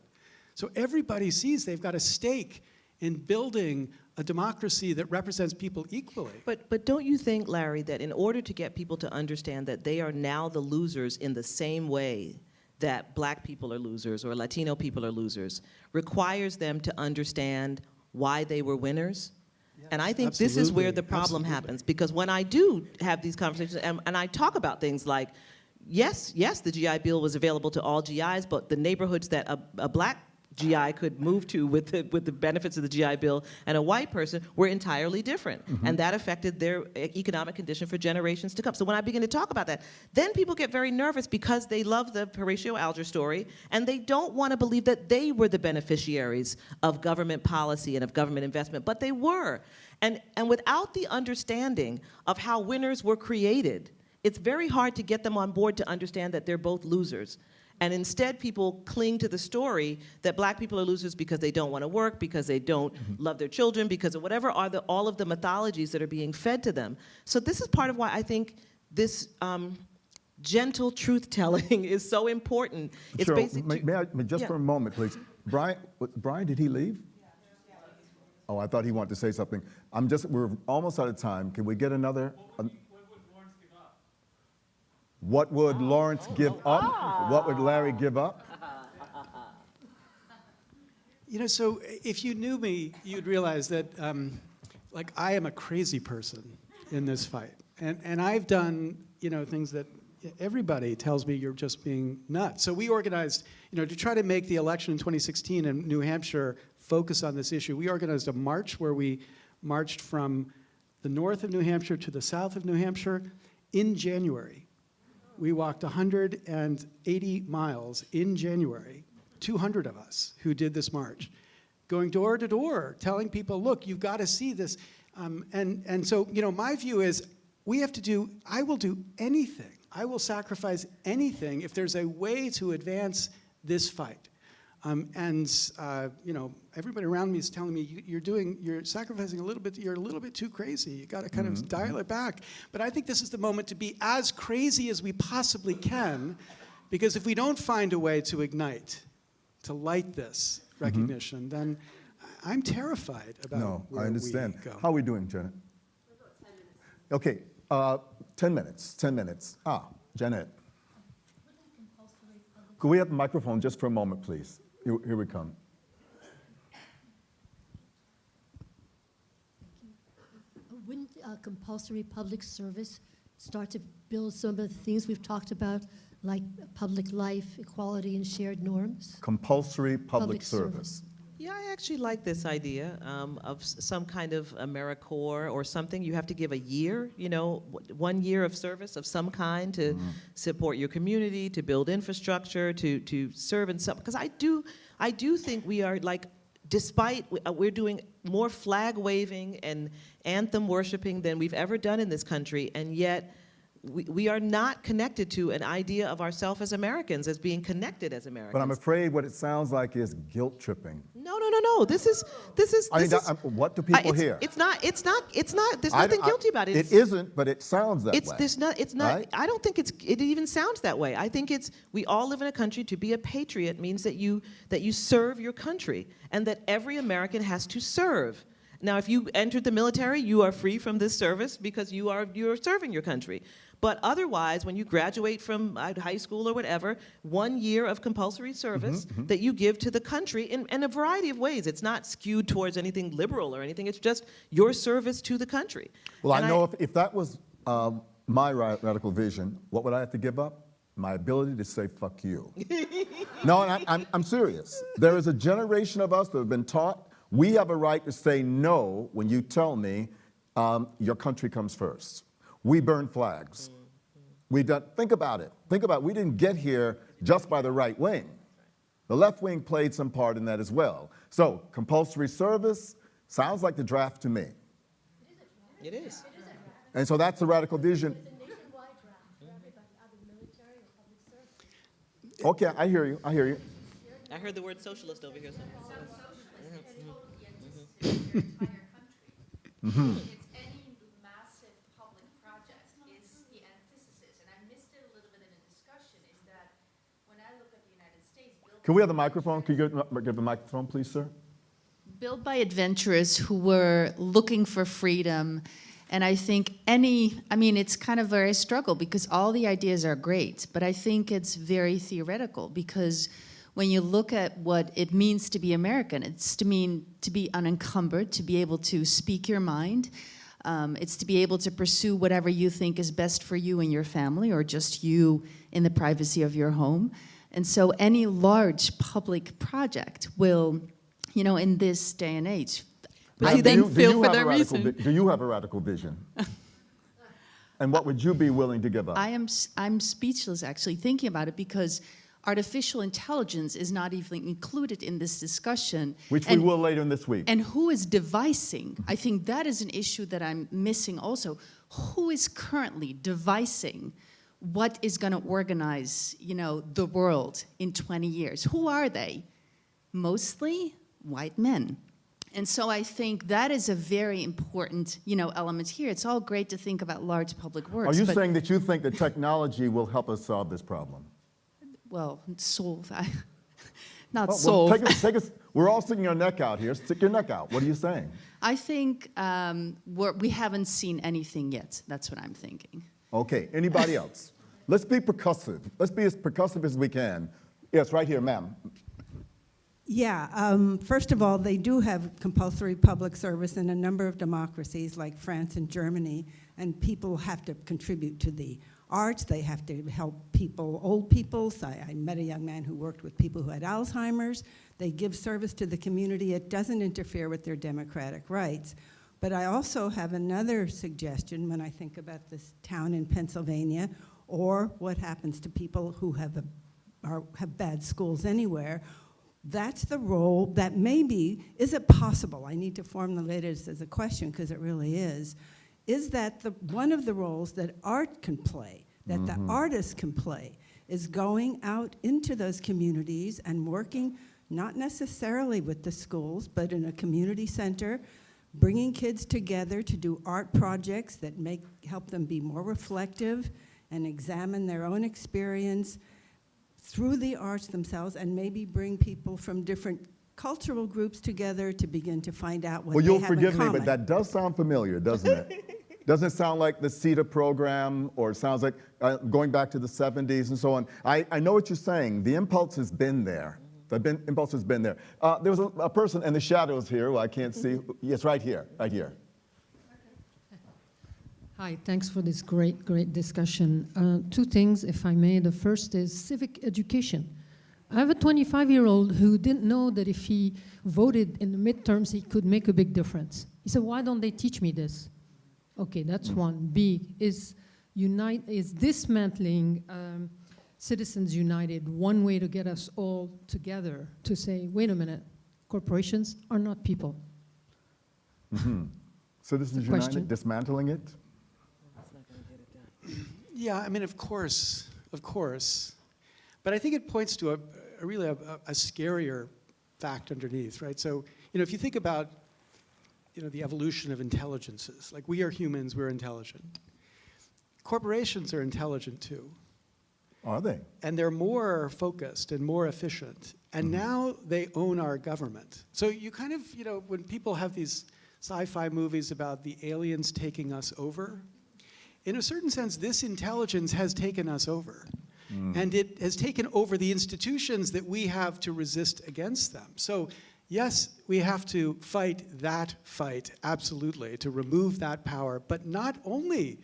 So everybody sees they've got a stake in building a democracy that represents people equally. But don't you think, Larry, that in order to get people to understand that they are now the losers in the same way that black people are losers or Latino people are losers, requires them to understand why they were winners? Yes, and I think this is where the problem happens, because when I do have these conversations and I talk about things like, yes, the GI Bill was available to all GIs, but the neighborhoods that a black GI could move to with the benefits of the GI Bill and a white person were entirely different. And that affected their economic condition for generations to come. So when I begin to talk about that, then people get very nervous because they love the Horatio Alger story and they don't want to believe that they were the beneficiaries of government policy and of government investment, but they were. And without the understanding of how winners were created, it's very hard to get them on board to understand that they're both losers. And instead, people cling to the story that black people are losers because they don't want to work, because they don't love their children, because of whatever are all of the mythologies that are being fed to them. So this is part of why I think this gentle truth-telling is so important. It's basically may I, just for a moment, please. Brian, did he leave? Oh, I thought he wanted to say something. We're almost out of time. Can we get another? What would Lawrence give up? What would Larry give up? You know, so if you knew me, you'd realize that, like, I am a crazy person in this fight. And I've done, you know, things that everybody tells me you're just being nuts. So we organized, you know, to try to make the election in 2016 in New Hampshire focus on this issue. We organized a march where we marched from the north of New Hampshire to the south of New Hampshire in January. We walked 180 miles in January, 200 of us who did this march, going door to door, telling people, look, you've got to see this. And so, you know, my view is I will do anything. I will sacrifice anything if there's a way to advance this fight. You know, everybody around me is telling me you're sacrificing a little bit, you're a little bit too crazy. You got to kind of dial it back. But I think this is the moment to be as crazy as we possibly can, because if we don't find a way to ignite, to light this recognition, then I'm terrified about where I understand. we go. How are we doing, Janet? Okay, 10 minutes. Janet. Could we have the microphone just for a moment, please? Here we come. Wouldn't compulsory public service start to build some of the things we've talked about, like public life, equality, and shared norms? Compulsory public service. Yeah, I actually like this idea of some kind of AmeriCorps or something. You have to give a year, you know, 1 year of service of some kind to support your community, to build infrastructure, to serve in some. Because I do think we are, like, despite we're doing more flag waving and anthem worshiping than we've ever done in this country, and yet we are not connected to an idea of ourselves as Americans, as being connected as Americans. But I'm afraid what it sounds like is guilt tripping. No. This is. What do people hear? It's not. There's nothing guilty about it. It isn't, but it sounds that way. It's not. Right? I don't think it even sounds that way. I think we all live in a country. To be a patriot means that you serve your country, and that every American has to serve. Now, if you entered the military, you are free from this service because you're serving your country. But otherwise, when you graduate from high school or whatever, 1 year of compulsory service that you give to the country in a variety of ways. It's not skewed towards anything liberal or anything. It's just your service to the country. Well, I know if that was my radical vision, what would I have to give up? My ability to say, fuck you. No, and I'm serious. There is a generation of us that have been taught we have a right to say no when you tell me your country comes first. We burn flags. Think about it. We didn't get here just by the right wing. The left wing played some part in that as well. So compulsory service sounds like the draft to me. It is. And so that's the radical vision. Okay, I hear you. I heard the word socialist over here. It's any massive public project is the antithesis, and I missed it a little bit in the discussion, is that when I look at the United States... Can we have the microphone? Can you give the microphone, please, sir? Built by adventurers who were looking for freedom, and I think it's kind of very struggle because all the ideas are great, but I think it's very theoretical because when you look at what it means to be American, it's to be unencumbered, to be able to speak your mind. It's to be able to pursue whatever you think is best for you and your family, or just you in the privacy of your home. And so any large public project will, in this day and age, Do you have a radical vision? And what would you be willing to give up? I'm speechless actually thinking about it because artificial intelligence is not even included in this discussion. Which we will later in this week. And who is devising? I think that is an issue that I'm missing also. Who is currently devising what is going to organize, the world in 20 years? Who are they? Mostly white men. And so I think that is a very important, element here. It's all great to think about large public works. Are you saying that you think that technology will help us solve this problem? Well, solve. We're all sticking our neck out here. Stick your neck out. What are you saying? I think we haven't seen anything yet. That's what I'm thinking. Okay. Anybody else? Let's be percussive. Let's be as percussive as we can. Yes, right here, ma'am. Yeah. First of all, they do have compulsory public service in a number of democracies like France and Germany, and people have to contribute to the arts. They have to help old people. So I met a young man who worked with people who had Alzheimer's. They give service to the community. It doesn't interfere with their democratic rights. But I also have another suggestion when I think about this town in Pennsylvania, or what happens to people who have bad schools anywhere. That's the role that maybe, is it possible, I need to formulate it as a question because it really is that one of the roles that art can play, that the artists can play, is going out into those communities and working not necessarily with the schools, but in a community center, bringing kids together to do art projects that help them be more reflective and examine their own experience through the arts themselves, and maybe bring people from different cultural groups together to begin to find out what they have in common. Well, you'll forgive me, but that does sound familiar, doesn't it? Doesn't it sound like the CETA program, or it sounds like going back to the 70s and so on? I know what you're saying. The impulse has been there. The impulse has been there. There's a person in the shadows here who I can't see. Yes, right here, right here. Hi, thanks for this great discussion. Two things, if I may. The first is civic education. I have a 25-year-old who didn't know that if he voted in the midterms, he could make a big difference. He said, why don't they teach me this? Okay, that's one. B, is dismantling Citizens United one way to get us all together to say, wait a minute, corporations are not people? Citizens United, dismantling it? Yeah, I mean, of course. But I think it points to a really scarier fact underneath, right? So, if you think about, the evolution of intelligences, like we are humans, we're intelligent. Corporations are intelligent too. Are they? And they're more focused and more efficient. And now they own our government. So you kind of, when people have these sci-fi movies about the aliens taking us over, in a certain sense, this intelligence has taken us over. And it has taken over the institutions that we have to resist against them. So yes, we have to fight that fight, absolutely, to remove that power, but not only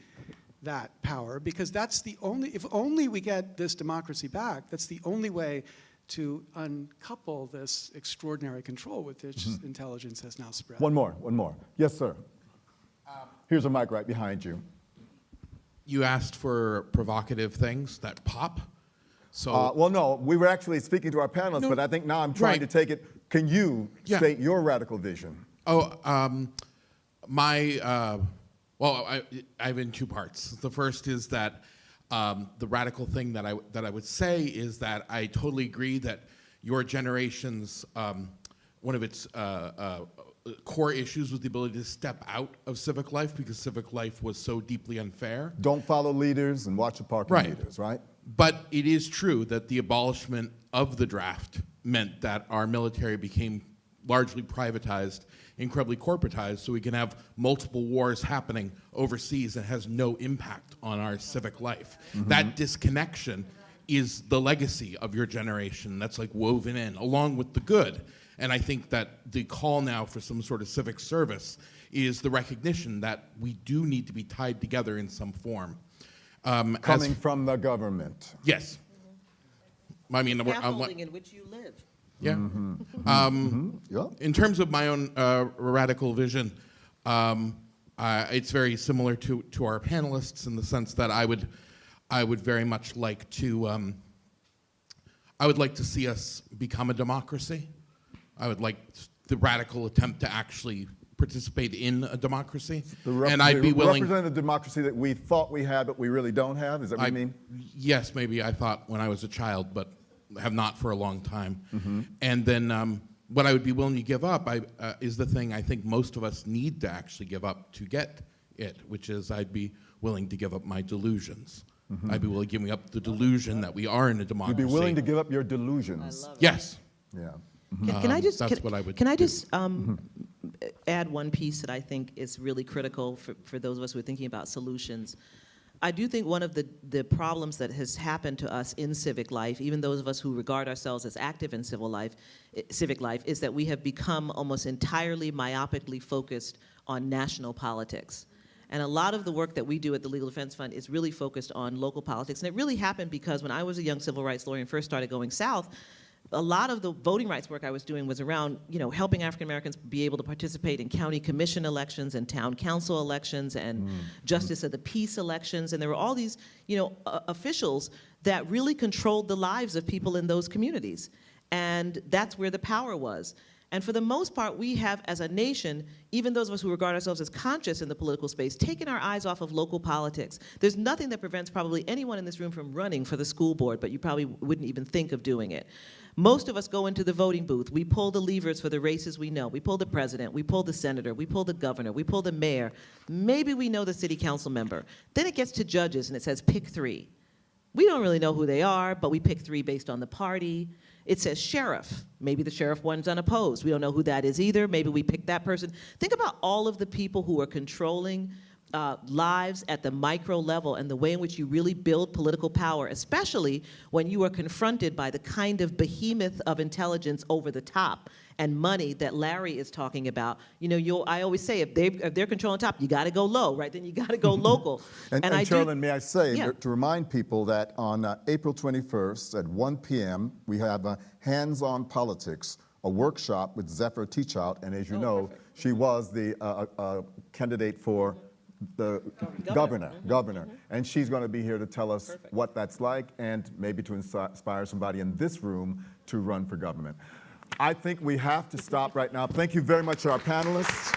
that power, because that's the only, if only we get this democracy back, that's the only way to uncouple this extraordinary control with which intelligence has now spread. One more. Yes, sir. Here's a mic right behind you. You asked for provocative things that pop. So well, no, we were actually speaking to our panelists, but I think now I'm trying to take it. Can you state your radical vision? Oh, well, I have in two parts. The first is that the radical thing that I would say is that I totally agree that your generation's one of its core issues was the ability to step out of civic life because civic life was so deeply unfair. Don't follow leaders and watch the parking meters, right? But it is true that the abolishment of the draft meant that our military became largely privatized, incredibly corporatized, so we can have multiple wars happening overseas and has no impact on our civic life. That disconnection is the legacy of your generation that's like woven in, along with the good. And I think that the call now for some sort of civic service is the recognition that we do need to be tied together in some form. Coming from the government. Yes. I mean, scaffolding in which you live. Yeah. In terms of my own radical vision, it's very similar to our panelists in the sense that I would very much like to see us become a democracy. I would like the radical attempt to actually participate in a democracy, and I'd be willing. Represent a democracy that we thought we had, but we really don't have. Is that what you mean? Yes, maybe I thought when I was a child, but have not for a long time. And then what I would be willing to give up is the thing I think most of us need to actually give up to get it, which is I'd be willing to give up my delusions. I'd be willing to give up the delusion that we are in a democracy. You'd be willing to give up your delusions. Yes. Yeah. Can I just that's what I would add one piece that I think is really critical for those of us who are thinking about solutions? I do think one of the problems that has happened to us in civic life, even those of us who regard ourselves as active in civic life, is that we have become almost entirely myopically focused on national politics. And a lot of the work that we do at the Legal Defense Fund is really focused on local politics. And it really happened because when I was a young civil rights lawyer and first started going south, a lot of the voting rights work I was doing was around, helping African Americans be able to participate in county commission elections and town council elections and justice of the peace elections. And there were all these, officials that really controlled the lives of people in those communities. And that's where the power was. And for the most part, we have, as a nation, even those of us who regard ourselves as conscious in the political space, taken our eyes off of local politics. There's nothing that prevents probably anyone in this room from running for the school board, but you probably wouldn't even think of doing it. Most of us go into the voting booth. We pull the levers for the races we know. We pull the president, we pull the senator, we pull the governor, we pull the mayor. Maybe we know the city council member. Then it gets to judges and it says pick 3. We don't really know who they are, but we pick 3 based on the party. It says sheriff. Maybe the sheriff one's unopposed. We don't know who that is either. Maybe we pick that person. Think about all of the people who are controlling lives at the micro level and the way in which you really build political power, especially when you are confronted by the kind of behemoth of intelligence over the top and money that Larry is talking about. I always say if they're controlling top, you got to go low, right? Then you got to go local. and Sherrilyn, may I say, to remind people that on April 21st at 1 p.m., we have Hands-on Politics, a workshop with Zephyr Teachout, and as you know, she was the candidate for the governor. And she's going to be here to tell us what that's like and maybe to inspire somebody in this room to run for government. I think we have to stop right now. Thank you very much to our panelists.